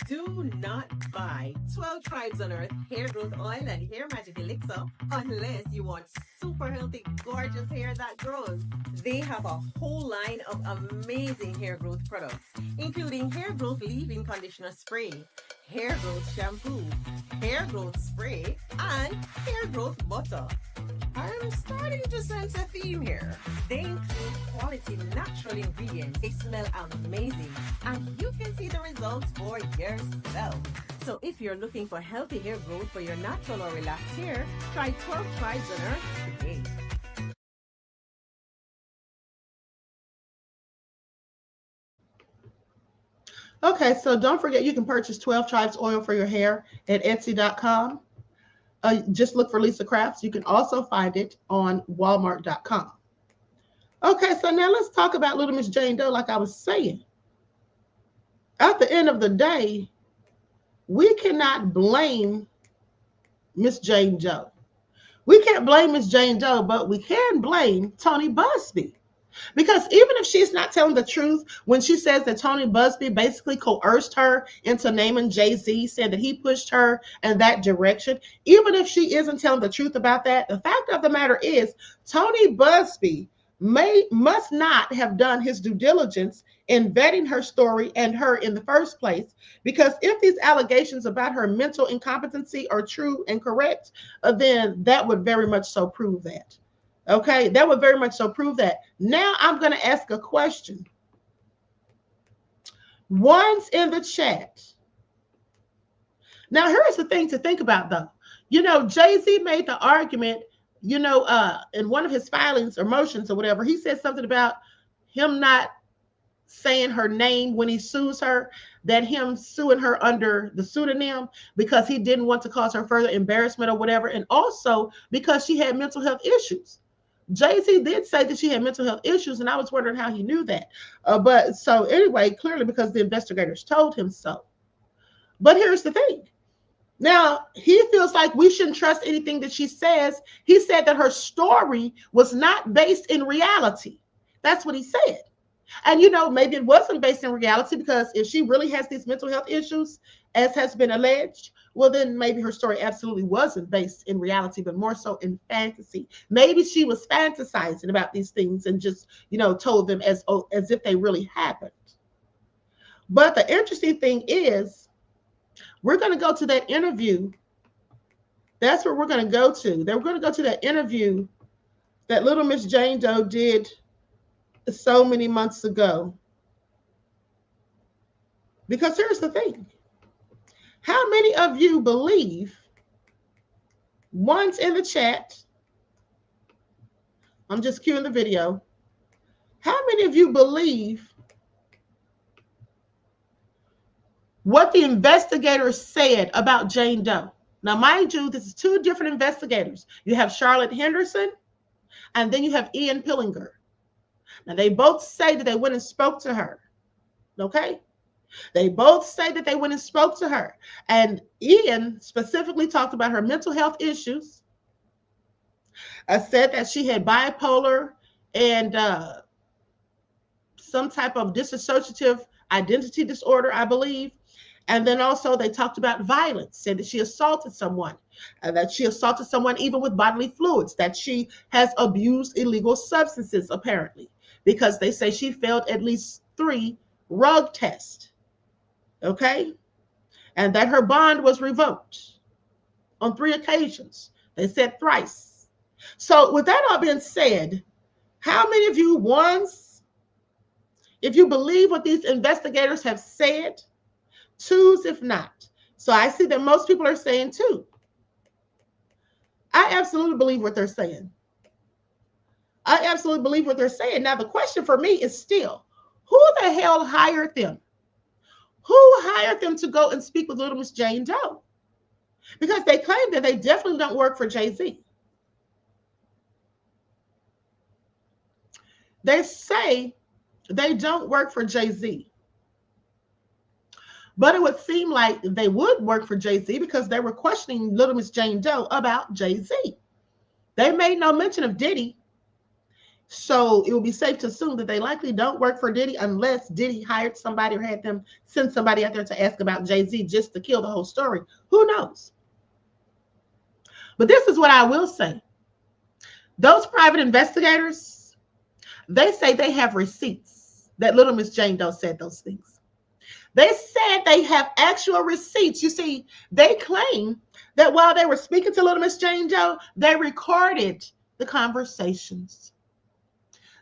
Do not buy 12 Tribes on Earth hair growth oil and hair magic elixir unless you want super healthy, gorgeous hair that grows. They have a whole line of amazing hair growth products, including hair growth leave-in conditioner spray, hair growth shampoo, hair growth spray, and hair growth butter. I'm starting to sense a theme here. They include quality natural ingredients. They smell amazing, and you can see the results for yourself. So if you're looking for healthy hair growth for your natural or relaxed hair, try 12 Tribes on Earth today. Okay, so don't forget you can purchase 12 Tribes oil for your hair at Etsy.com. Just look for Lisa Crafts. You can also find it on Walmart.com. Okay, so now let's talk about Little Miss Jane Doe. Like I was saying, at the end of the day, we cannot blame Miss Jane Doe. We can't blame Miss Jane Doe, but we can blame Tony Buzbee. Because even if she's not telling the truth, when she says that Tony Buzbee basically coerced her into naming Jay-Z, said that he pushed her in that direction, even if she isn't telling the truth about that, the fact of the matter is Tony Buzbee must not have done his due diligence in vetting her story and her in the first place. Because if these allegations about her mental incompetency are true and correct, then that would very much so prove that. Okay, that would very much so prove that. Now I'm going to ask a question. One's in the chat. Now, here's the thing to think about, though. You know, Jay-Z made the argument, you know, in one of his filings or motions or whatever, he said something about him not saying her name when he sues her, that him suing her under the pseudonym because he didn't want to cause her further embarrassment or whatever, and also because she had mental health issues. Jay-Z did say that she had mental health issues, and I was wondering how he knew that. But so anyway, clearly because the investigators told him so. But here's the thing. Now, he feels like we shouldn't trust anything that she says. He said that her story was not based in reality. That's what he said. And, you know, maybe it wasn't based in reality, because if she really has these mental health issues, as has been alleged, well, then maybe her story absolutely wasn't based in reality, but more so in fantasy. Maybe she was fantasizing about these things and just, you know, told them as if they really happened. But the interesting thing is, we're going to go to that interview. That's where we're going to go to. We're going to go to that interview that little Miss Jane Doe did so many months ago. Because here's the thing. How many of you believe, one's in the chat, I'm just cueing the video, how many of you believe what the investigators said about Jane Doe? Now, mind you, this is two different investigators. You have Charlotte Henderson, and then you have Ian Pillinger. Now, they both say that they went and spoke to her, okay? They both say that they went and spoke to her. And Ian specifically talked about her mental health issues. Said that she had bipolar and some type of dissociative identity disorder, I believe. And then also they talked about violence, said that she assaulted someone, that she assaulted someone even with bodily fluids, that she has abused illegal substances, apparently, because they say she failed at least 3 drug tests. Okay, and that her bond was revoked on 3 occasions. They said thrice. So with that all being said, how many of you, if you believe what these investigators have said, 2s if not? So I see that most people are saying 2. I absolutely believe what they're saying. I absolutely believe what they're saying. Now the question for me is still, who the hell hired them? Who hired them to go and speak with little Miss Jane Doe? Because they claim that they definitely don't work for Jay-Z. They say they don't work for Jay-Z. But it would seem like they would work for Jay-Z because they were questioning little Miss Jane Doe about Jay-Z. They made no mention of Diddy. So it would be safe to assume that they likely don't work for Diddy unless Diddy hired somebody or had them send somebody out there to ask about Jay-Z just to kill the whole story. Who knows? But this is what I will say. Those private investigators, they say they have receipts that little Miss Jane Doe said those things. They said they have actual receipts. You see, they claim that while they were speaking to little Miss Jane Doe, they recorded the conversations.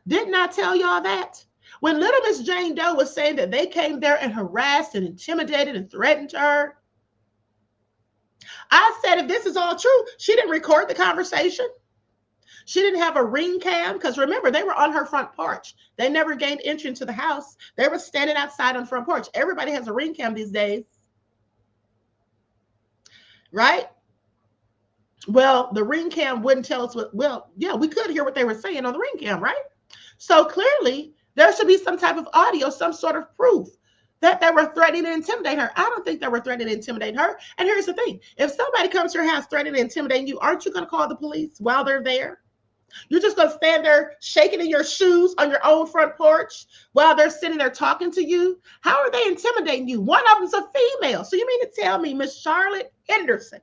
Didn't I tell y'all that? When little Miss Jane Doe was saying that they came there and harassed and intimidated and threatened her, I said, if this is all true, she didn't record the conversation. She didn't have a ring cam, because remember, they were on her front porch. They never gained entry into the house. They were standing outside on the front porch. Everybody has a ring cam these days, right? Well, the ring cam wouldn't tell us what, well, yeah, we could hear what they were saying on the ring cam, right? So clearly, there should be some type of audio, some sort of proof that they were threatening to intimidate her. I don't think they were threatening to intimidate her. And here's the thing. If somebody comes to your house threatening to intimidate you, aren't you going to call the police while they're there? You're just going to stand there shaking in your shoes on your own front porch while they're sitting there talking to you? How are they intimidating you? One of them's a female. So you mean to tell me Miss Charlotte Henderson,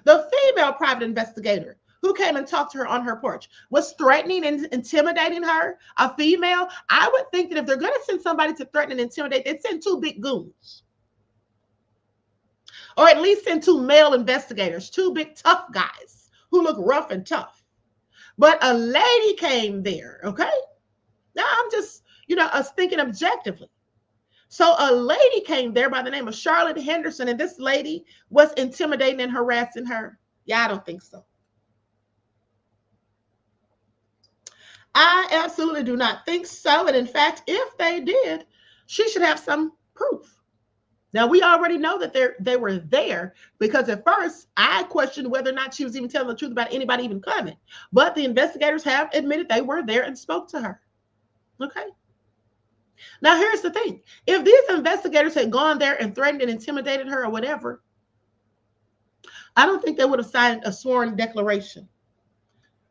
the female private investigator who came and talked to her on her porch, was threatening and intimidating her, a female? I would think that if they're going to send somebody to threaten and intimidate, they'd send two big goons. Or at least send two male investigators, two big tough guys who look rough and tough. But a lady came there, okay? Now I'm just, us thinking objectively. So a lady came there by the name of Charlotte Henderson, and this lady was intimidating and harassing her. Yeah, I don't think so. I absolutely do not think so. And in fact, if they did, she should have some proof. Now, we already know that they were there, because at first I questioned whether or not she was even telling the truth about anybody even coming. But the investigators have admitted they were there and spoke to her. Okay. Now, here's the thing. If these investigators had gone there and threatened and intimidated her or whatever, I don't think they would have signed a sworn declaration.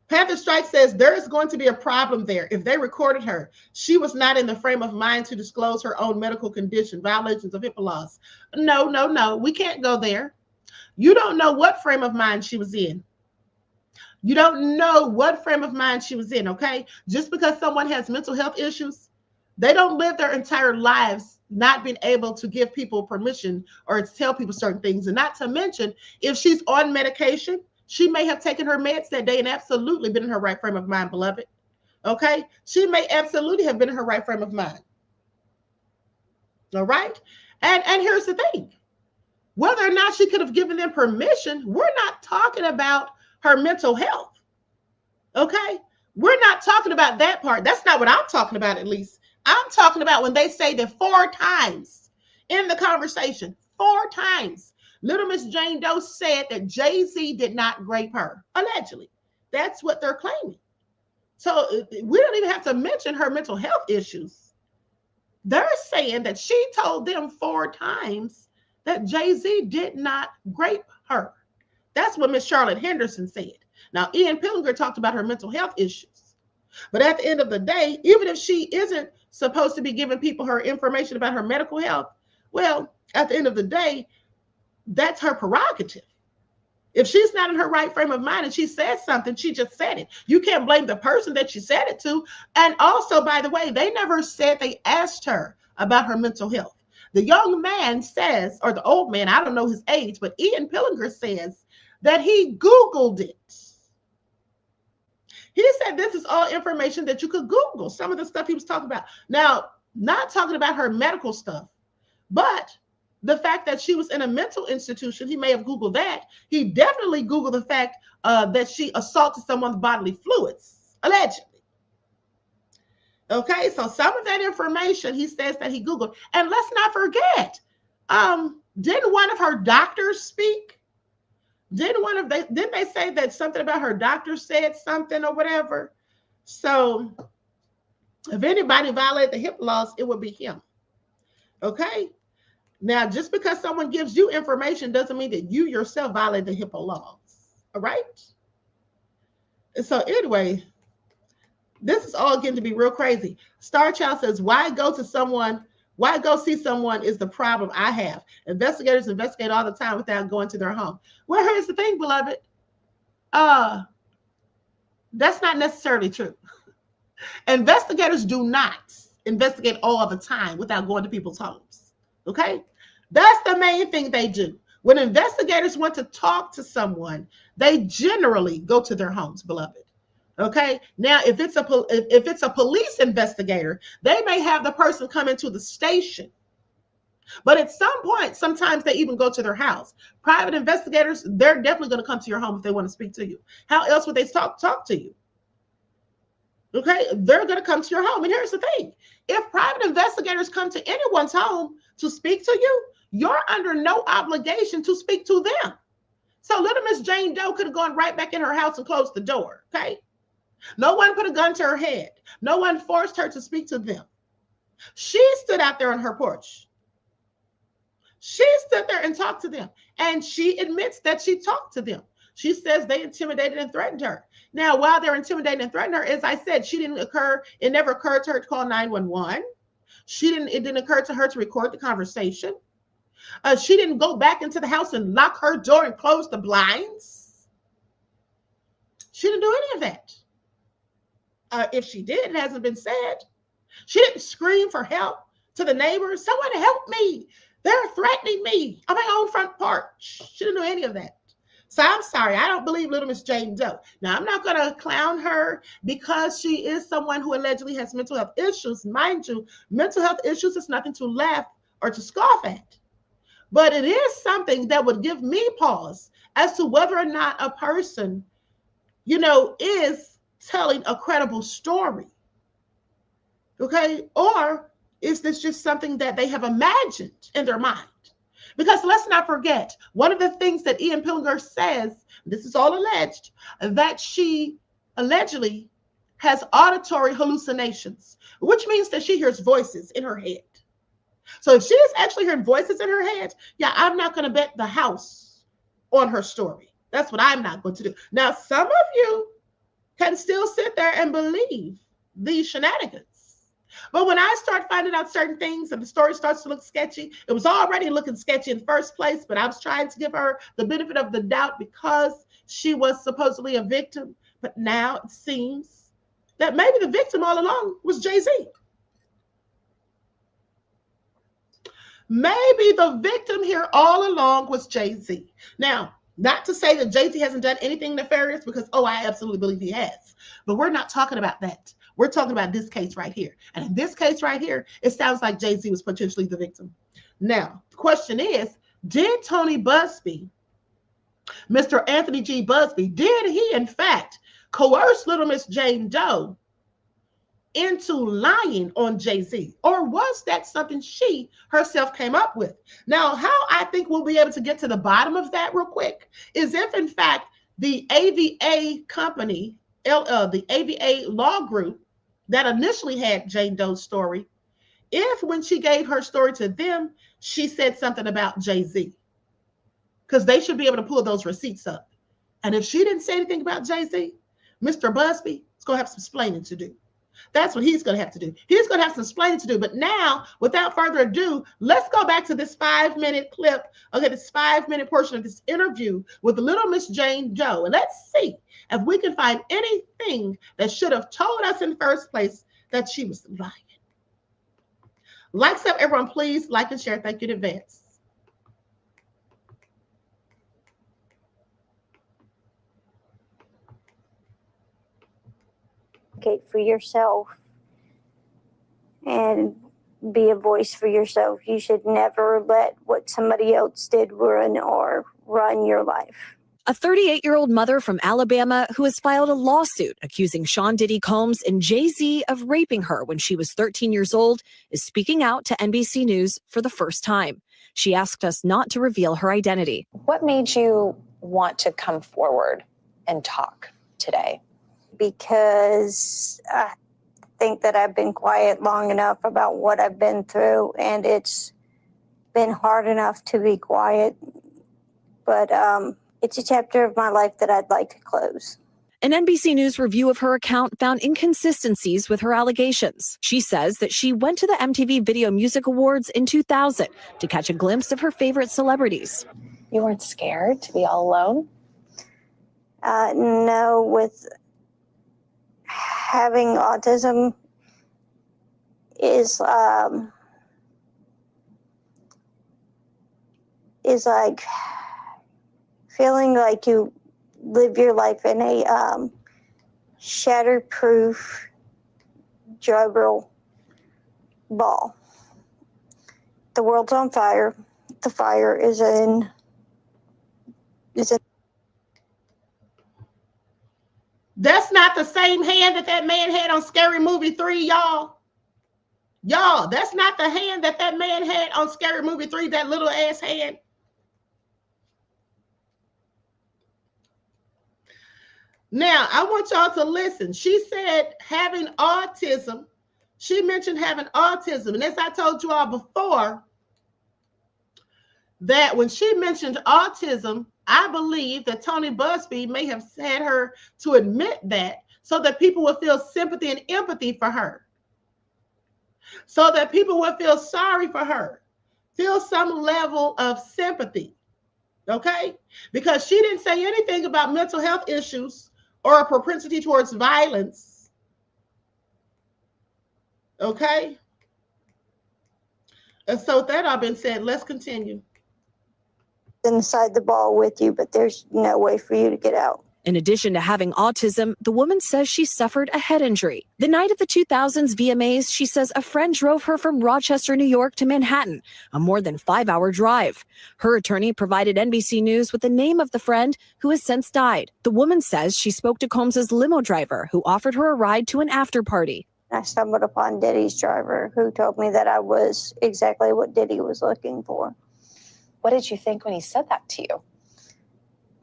Panther Strike says there is going to be a problem there. If they recorded her, she was not in the frame of mind to disclose her own medical condition, violations of HIPAA laws. No. We can't go there. You don't know what frame of mind she was in. You don't know what frame of mind she was in, okay? Just because someone has mental health issues, they don't live their entire lives not being able to give people permission or to tell people certain things. And not to mention, if she's on medication, she may have taken her meds that day and absolutely been in her right frame of mind, beloved. Okay? She may absolutely have been in her right frame of mind. All right? And here's the thing. Whether or not she could have given them permission, we're not talking about her mental health. Okay? We're not talking about that part. That's not what I'm talking about, at least. I'm talking about when they say that 4 times in the conversation, 4 times, Little Miss Jane Doe said that Jay-Z did not rape her, allegedly. That's what they're claiming. So we don't even have to mention her mental health issues. They're saying that she told them 4 times that Jay-Z did not rape her. That's what Miss Charlotte Henderson said. Now, Ian Pillinger talked about her mental health issues. But at the end of the day, even if she isn't supposed to be giving people her information about her medical health, well, at the end of the day, that's her prerogative. If she's not in her right frame of mind and she says something, she just said it. You can't blame the person that she said it to. And also, by the way, they never said they asked her about her mental health. The young man says, or the old man, I don't know his age, but Ian Pillinger says that he Googled it. He said this is all information that you could Google, some of the stuff he was talking about. Now, not talking about her medical stuff, but the fact that she was in a mental institution, he may have Googled that. He definitely Googled the fact that she assaulted someone's bodily fluids, allegedly. Okay, so some of that information he says that he Googled. And let's not forget, didn't one of her doctors speak? Didn't they say that something about her doctor said something or whatever? So if anybody violated the HIPAA laws, it would be him. Okay. Now, just because someone gives you information doesn't mean that you yourself violate the HIPAA laws. All right. And so anyway, this is all getting to be real crazy. Star Child says, why go see someone is the problem I have. Investigators investigate all the time without going to their home. Well, here's the thing, beloved. That's not necessarily true. Investigators do not investigate all the time without going to people's homes. Okay, that's the main thing they do. When investigators want to talk to someone, they generally go to their homes, beloved. Okay, now if it's a police investigator, they may have the person come into the station, but at some point, sometimes they even go to their house. Private investigators, they're definitely going to come to your home if they want to speak to you. How else would they talk to you? Okay, they're going to come to your home. And here's the thing. If private investigators come to anyone's home to speak to you, you're under no obligation to speak to them. So little Miss Jane Doe could have gone right back in her house and closed the door, okay? No one put a gun to her head. No one forced her to speak to them. She stood out there on her porch. She stood there and talked to them. And she admits that she talked to them. She says they intimidated and threatened her. Now, while they're intimidating and threatening her, as I said, it never occurred to her to call 911. It didn't occur to her to record the conversation. She didn't go back into the house and lock her door and close the blinds. She didn't do any of that. If she did, it hasn't been said. She didn't scream for help to the neighbors. Someone help me. They're threatening me on my own front porch. She didn't do any of that. So I'm sorry. I don't believe little Miss Jane Doe. Now, I'm not going to clown her because she is someone who allegedly has mental health issues. Mind you, mental health issues is nothing to laugh or to scoff at. But it is something that would give me pause as to whether or not a person, is telling a credible story. Okay? Or is this just something that they have imagined in their mind? Because let's not forget, one of the things that Ian Pillinger says, this is all alleged, that she allegedly has auditory hallucinations, which means that she hears voices in her head. So if she is actually hearing voices in her head, yeah, I'm not going to bet the house on her story. That's what I'm not going to do. Now, some of you can still sit there and believe these shenanigans. But when I start finding out certain things and the story starts to look sketchy, it was already looking sketchy in the first place, but I was trying to give her the benefit of the doubt because she was supposedly a victim. But now it seems that maybe the victim all along was Jay-Z. Maybe the victim here all along was Jay-Z. Now, not to say that Jay-Z hasn't done anything nefarious, because, I absolutely believe he has. But we're not talking about that. We're talking about this case right here. And in this case right here, it sounds like Jay-Z was potentially the victim. Now, the question is, did Tony Buzbee, Mr. Anthony G. Buzbee, did he in fact coerce little Miss Jane Doe into lying on Jay-Z? Or was that something she herself came up with? Now, how I think we'll be able to get to the bottom of that real quick is if in fact the AVA company, the AVA law group that initially had Jane Doe's story, if when she gave her story to them, she said something about Jay-Z, because they should be able to pull those receipts up. And if she didn't say anything about Jay-Z, Mr. Buzbee is going to have some explaining to do. That's what he's going to have to do. He's going to have some explaining to do. But now, without further ado, let's go back to this 5-minute clip. Okay, this 5-minute portion of this interview with little Miss Jane Doe. And let's see if we can find anything that should have told us in the first place that she was lying. Likes up, everyone, please. Like and share. Thank you in advance. Advocate for yourself and be a voice for yourself. You should never let what somebody else did run your life. A 38-year-old mother from Alabama who has filed a lawsuit accusing Sean Diddy Combs and Jay-Z of raping her when she was 13 years old is speaking out to NBC News for the first time. She asked us not to reveal her identity. What made you want to come forward and talk today? Because I think that I've been quiet long enough about what I've been through, and it's been hard enough to be quiet. But it's a chapter of my life that I'd like to close. An NBC News review of her account found inconsistencies with her allegations. She says that she went to the MTV Video Music Awards in 2000 to catch a glimpse of her favorite celebrities. You weren't scared to be all alone? No, with having autism is like feeling like you live your life in a shatterproof juggle ball. The world's on fire. The fire is in. That's not the same hand that man had on Scary Movie 3, y'all. Y'all, that's not the hand that man had on Scary Movie 3, that little ass hand. Now, I want y'all to listen. She said having autism. She mentioned having autism. And as I told you all before, that when she mentioned autism, I believe that Tony Buzbee may have had her to admit that so that people would feel sympathy and empathy for her, so that people would feel sorry for her, feel some level of sympathy, okay? Because she didn't say anything about mental health issues or a propensity towards violence, okay? And so with that all been said, let's continue. Inside the ball with you, but there's no way for you to get out. In addition to having autism, the woman says she suffered a head injury. The night of the 2000s VMAs, she says a friend drove her from Rochester, New York to Manhattan, a more than 5-hour drive. Her attorney provided NBC News with the name of the friend who has since died. The woman says she spoke to Combs's limo driver who offered her a ride to an after party. I stumbled upon Diddy's driver who told me that I was exactly what Diddy was looking for. What did you think when he said that to you?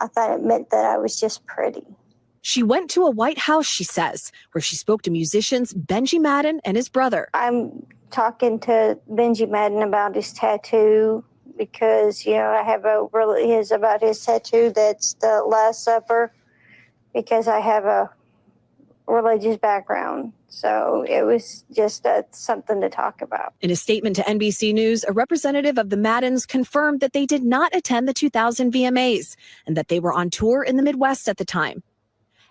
I thought it meant that I was just pretty. She went to a White House, she says, where she spoke to musicians Benji Madden and his brother. I'm talking to Benji Madden about his tattoo because, I have about his tattoo that's the Last Supper because I have a religious background. So it was just something to talk about. In a statement to NBC News, a representative of the Maddens confirmed that they did not attend the 2000 VMAs and that they were on tour in the Midwest at the time.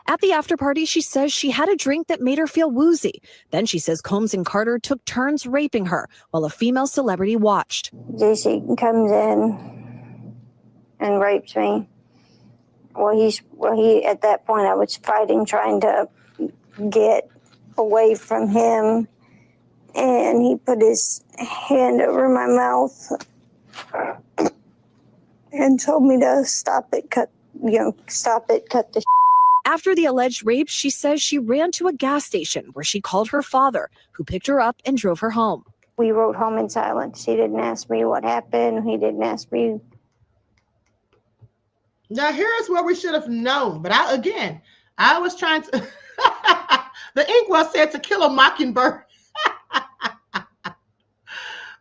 At the after party, she says she had a drink that made her feel woozy. Then she says Combs and Carter took turns raping her while a female celebrity watched. JC comes in and rapes me. He at that point I was fighting, trying to get away from him, and he put his hand over my mouth and told me to stop it, cut the After the alleged rape, she says she ran to a gas station where she called her father, who picked her up and drove her home. We rode home in silence. He didn't ask me what happened. He didn't ask me. Now here's what we should have known, but I was trying to the inkwell said To Kill a Mockingbird.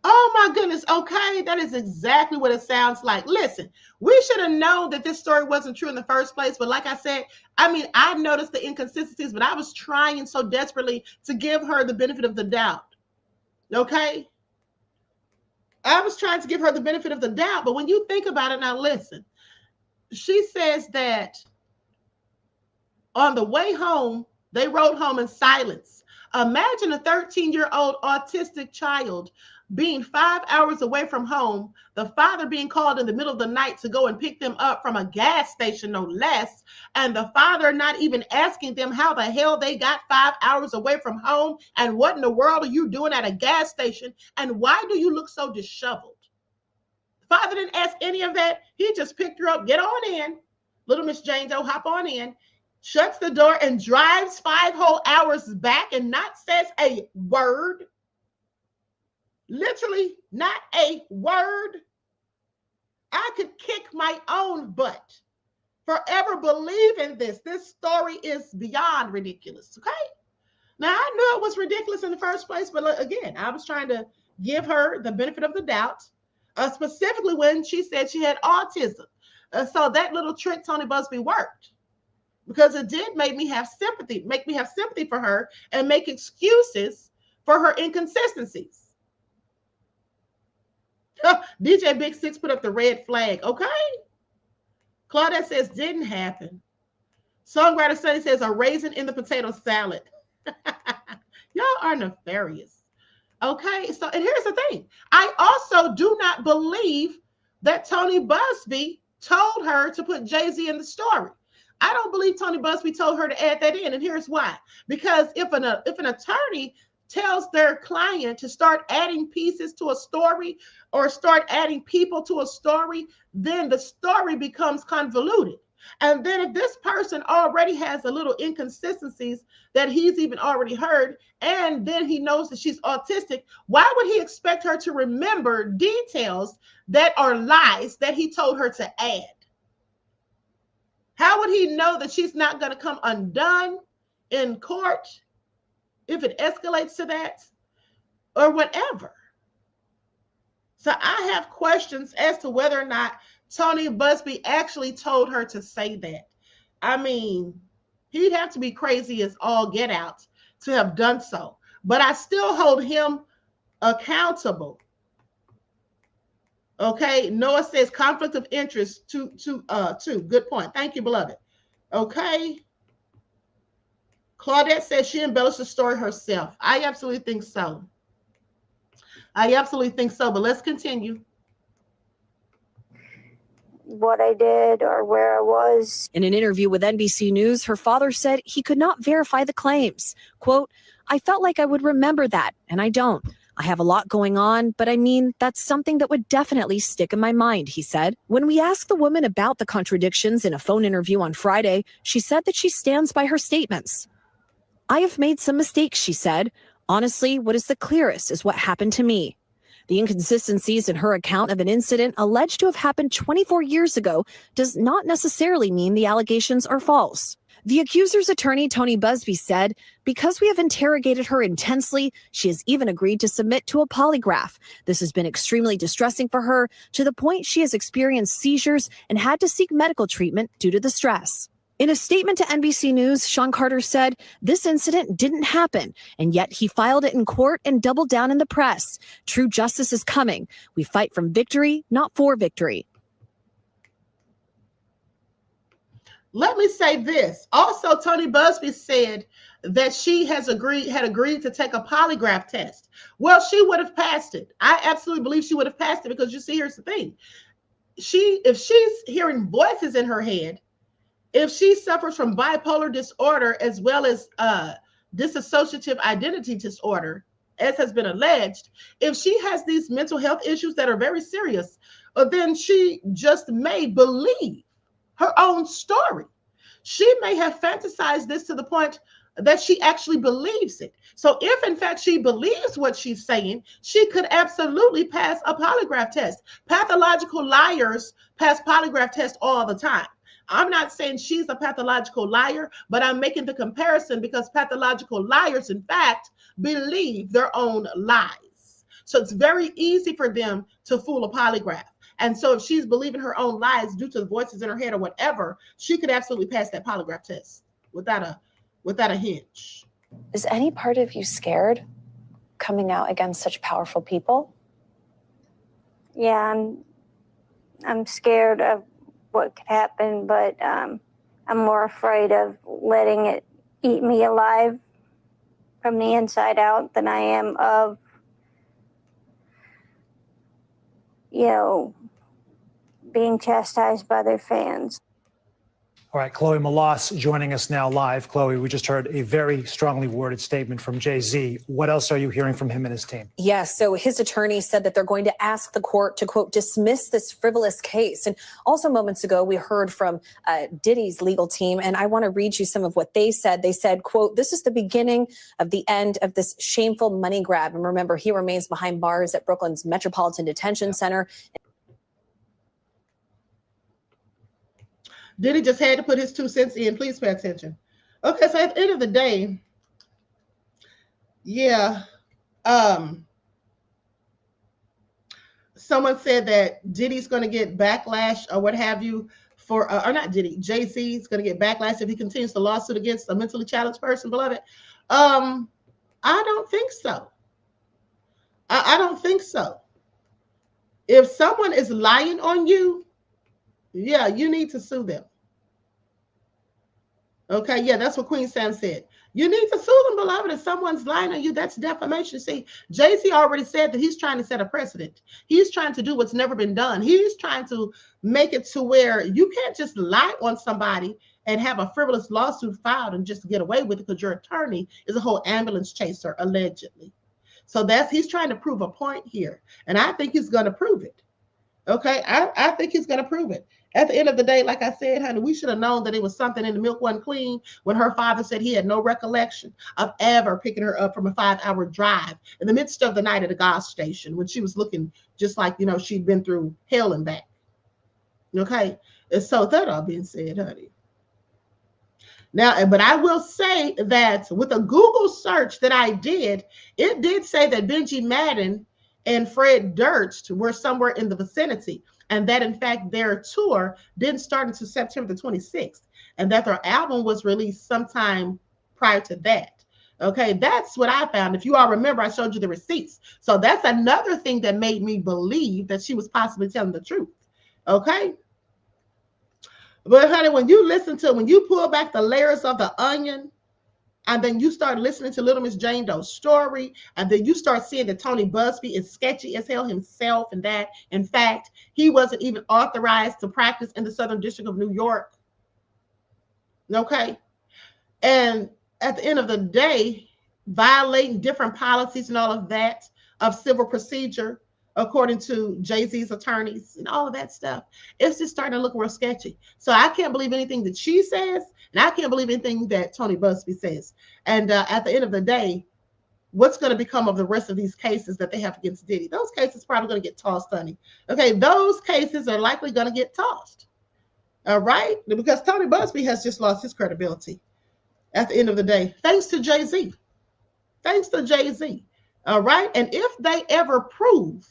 Oh my goodness. Okay. That is exactly what it sounds like. Listen, we should have known that this story wasn't true in the first place. But like I said, I noticed the inconsistencies, but I was trying so desperately to give her the benefit of the doubt. Okay. I was trying to give her the benefit of the doubt. But when you think about it, now listen, she says that on the way home, they rode home in silence. Imagine a 13-year-old autistic child being 5 hours away from home, the father being called in the middle of the night to go and pick them up from a gas station, no less, and the father not even asking them how the hell they got 5 hours away from home and what in the world are you doing at a gas station and why do you look so disheveled? The father didn't ask any of that. He just picked her up, get on in, little Miss Jane Doe, hop on in, shuts the door and drives 5 whole hours back and not says a word. Literally not a word. I could kick my own butt for ever believing this. This story is beyond ridiculous, okay? Now, I knew it was ridiculous in the first place, but again, I was trying to give her the benefit of the doubt, specifically when she said she had autism. So that little trick Tony Buzbee worked. Because it did make me have sympathy for her and make excuses for her inconsistencies. DJ Big Six put up the red flag. Okay. Claudette says didn't happen. Songwriter Sunny says a raisin in the potato salad. Y'all are nefarious. Okay. So, and here's the thing. I also do not believe that Tony Buzbee told her to put Jay-Z in the story. I don't believe Tony Buzbee told her to add that in, and here's why. Because if an attorney tells their client to start adding pieces to a story or start adding people to a story, then the story becomes convoluted. And then if this person already has a little inconsistencies that he's even already heard, and then he knows that she's autistic, why would he expect her to remember details that are lies that he told her to add? How would he know that she's not going to come undone in court if it escalates to that or whatever? So I have questions as to whether or not Tony Buzbee actually told her to say that. I mean, he'd have to be crazy as all get out to have done so. But I still hold him accountable. Okay, Noah says conflict of interest. Two. Good point. Thank you, beloved. Okay. Claudette says she embellished the story herself. I absolutely think so. I absolutely think so. But let's continue. What I did or where I was. In an interview with NBC News, her father said he could not verify the claims. Quote, I felt like I would remember that, and I don't. I have a lot going on, but I mean, that's something that would definitely stick in my mind, he said. When we asked the woman about the contradictions in a phone interview on Friday, she said that she stands by her statements. I have made some mistakes, she said. Honestly, what is the clearest is what happened to me. The inconsistencies in her account of an incident alleged to have happened 24 years ago does not necessarily mean the allegations are false. The accuser's attorney, Tony Buzbee, said, because we have interrogated her intensely, she has even agreed to submit to a polygraph. This has been extremely distressing for her, to the point she has experienced seizures and had to seek medical treatment due to the stress. In a statement to NBC News, Sean Carter said, this incident didn't happen, and yet he filed it in court and doubled down in the press. True justice is coming. We fight from victory, not for victory. Let me say this. Also, Tony Buzbee said that she had agreed to take a polygraph test. Well, she would have passed it. I absolutely believe she would have passed it because you see, here's the thing. If she's hearing voices in her head, if she suffers from bipolar disorder as well as dissociative identity disorder, as has been alleged, if she has these mental health issues that are very serious, then she just may believe her own story. She may have fantasized this to the point that she actually believes it. So if in fact she believes what she's saying, she could absolutely pass a polygraph test. Pathological liars pass polygraph tests all the time. I'm not saying she's a pathological liar, but I'm making the comparison because pathological liars, in fact, believe their own lies. So it's very easy for them to fool a polygraph. And so if she's believing her own lies due to the voices in her head or whatever, she could absolutely pass that polygraph test without a hitch. Is any part of you scared coming out against such powerful people? Yeah, I'm scared of what could happen, but I'm more afraid of letting it eat me alive from the inside out than I am of, being chastised by their fans. All right, Chloe Malas joining us now live. Chloe, we just heard a very strongly worded statement from Jay-Z. What else are you hearing from him and his team? Yes, so his attorney said that they're going to ask the court to, quote, dismiss this frivolous case. And also moments ago, we heard from Diddy's legal team, and I want to read you some of what they said. They said, quote, this is the beginning of the end of this shameful money grab. And remember, he remains behind bars at Brooklyn's Metropolitan Detention Center. Diddy just had to put his 2 cents in. Please pay attention. Okay, so at the end of the day, yeah, someone said that Diddy's going to get backlash or what have you for, or not Diddy, Jay-Z is going to get backlash if he continues the lawsuit against a mentally challenged person, beloved. I don't think so. I don't think so. If someone is lying on you, yeah, you need to sue them. Okay, yeah, that's what Queen Sam said. You need to sue them, beloved. If someone's lying on you, that's defamation. See, Jay-Z already said that he's trying to set a precedent. He's trying to do what's never been done. He's trying to make it to where you can't just lie on somebody and have a frivolous lawsuit filed and just get away with it because your attorney is a whole ambulance chaser, allegedly. So he's trying to prove a point here. And I think he's going to prove it. Okay, I think he's going to prove it. At the end of the day, like I said, honey, we should have known that it was something in the milk wasn't clean when her father said he had no recollection of ever picking her up from a 5-hour drive in the midst of the night at a gas station when she was looking just like, she'd been through hell and back. Okay, and so that all being said, honey. Now, but I will say that with a Google search that I did, it did say that Benji Madden and Fred Durst were somewhere in the vicinity. and that in fact their tour didn't start until September the 26th, and that their album was released sometime prior to that. Okay, that's what I found. If you all remember, I showed you the receipts. So that's another thing that made me believe that she was possibly telling the truth. Okay. But honey, when you pull back the layers of the onion, and then you start listening to Little Miss Jane Doe's story, and then you start seeing that Tony Buzbee is sketchy as hell himself, and that, in fact, he wasn't even authorized to practice in the Southern District of New York. Okay? And at the end of the day, violating different policies and all of that of civil procedure, according to Jay-Z's attorneys and all of that stuff, it's just starting to look real sketchy. So I can't believe anything that she says, and I can't believe anything that Tony Buzbee says. And at the end of the day, what's going to become of the rest of these cases that they have against Diddy? Those cases probably going to get tossed, honey. Okay, those cases are likely going to get tossed. All right? Because Tony Buzbee has just lost his credibility at the end of the day, thanks to Jay-Z. Thanks to Jay-Z. All right? And if they ever prove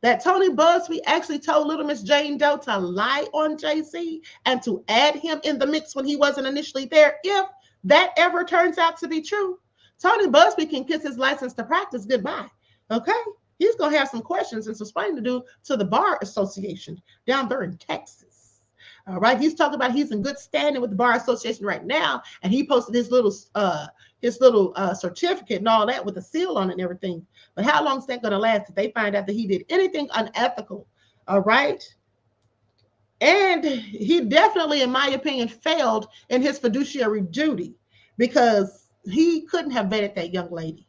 that Tony Buzbee actually told Little Miss Jane Doe to lie on Jay-Z and to add him in the mix when he wasn't initially there, if that ever turns out to be true, Tony Buzbee can kiss his license to practice goodbye. Okay? He's going to have some questions and some explaining to do to the Bar Association down there in Texas. All right? He's talking about he's in good standing with the Bar Association right now, and he posted his little certificate and all that with a seal on it and everything. But how long is that going to last if they find out that he did anything unethical? All right. And he definitely, in my opinion, failed in his fiduciary duty, because he couldn't have vetted that young lady.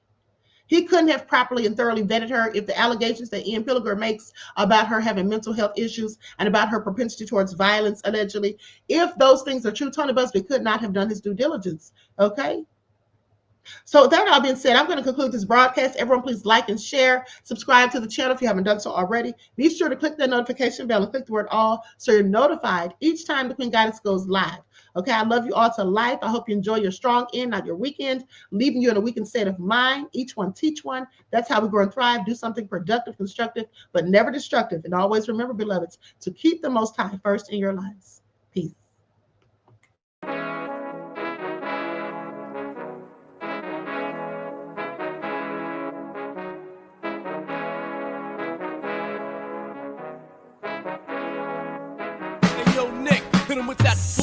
He couldn't have properly and thoroughly vetted her. If the allegations that Ian Pilliger makes about her having mental health issues and about her propensity towards violence, allegedly, if those things are true, Tony Buzbee could not have done his due diligence. Okay. So with that all being said, I'm going to conclude this broadcast. Everyone, please like and share. Subscribe to the channel if you haven't done so already. Be sure to click that notification bell and click the word all so you're notified each time the Queen Goddess goes live. Okay, I love you all to life. I hope you enjoy your strong end, not your weekend, leaving you in a weakened state of mind. Each one teach one. That's how we grow and thrive. Do something productive, constructive, but never destructive. And always remember, beloveds, to keep the Most High first in your lives. Peace.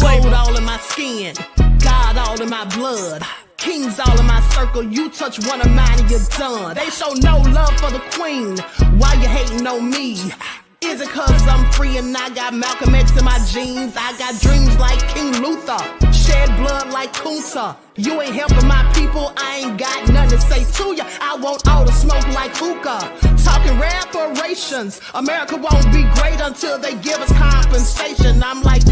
Gold all in my skin, God all in my blood, kings all in my circle. You touch one of mine and you're done. They show no love for the queen. Why you hating on me? Is it cause I'm free and I got Malcolm X in my jeans? I got dreams like King Luther, shed blood like Kunta. You ain't helping my people, I ain't got nothing to say to ya. I want all the smoke like hookah. Talking reparations, America won't be great until they give us compensation. I'm like,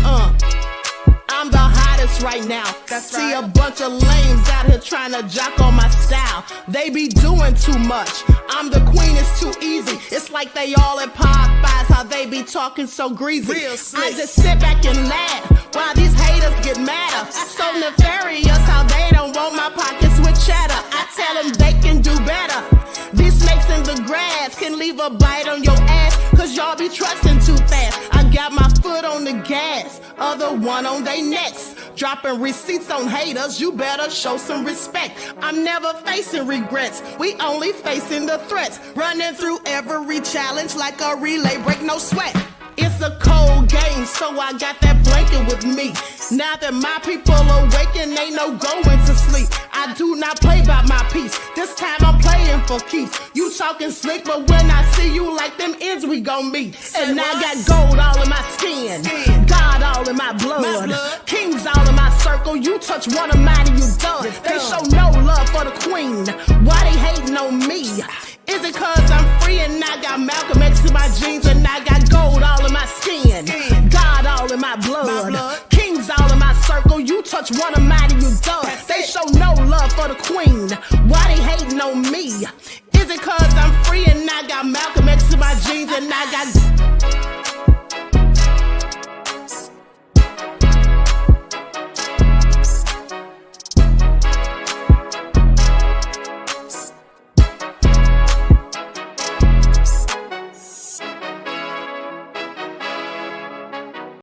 I'm the hottest right now. That's See right. A bunch of lames out here trying to jock on my style. They be doing too much. I'm the queen, it's too easy. It's like they all at Popeyes, how they be talking so greasy. I just sit back and laugh while these haters get madder. So nefarious how they don't want my pockets with cheddar. I tell them they can do better. These snakes in the grass can leave a bite on your ass, cause y'all be trusting too fast. I got my foot on the gas, other one on they necks. Dropping receipts on haters, you better show some respect. I'm never facing regrets, we only facing the threats. Running through every challenge like a relay, break no sweat. It's a cold game, so I got that blanket with me. Now that my people awaken, ain't no going to sleep. I do not play by my piece, this time I'm playing for keeps. You talking slick, but when I see you like them ends, we gon' meet. And I got gold all in my skin, God all in my blood, kings all in my circle. You touch one of mine and you done. They show no love for the queen. Why they hating on me? Is it cause I'm free and I got Malcolm X in my jeans and I got gold all in my skin, God all in my blood, kings all in my circle. You touch one of mine and you done. They show no love for the queen. Why they hating on me? Is it cause I'm free and I got Malcolm X in my jeans and I got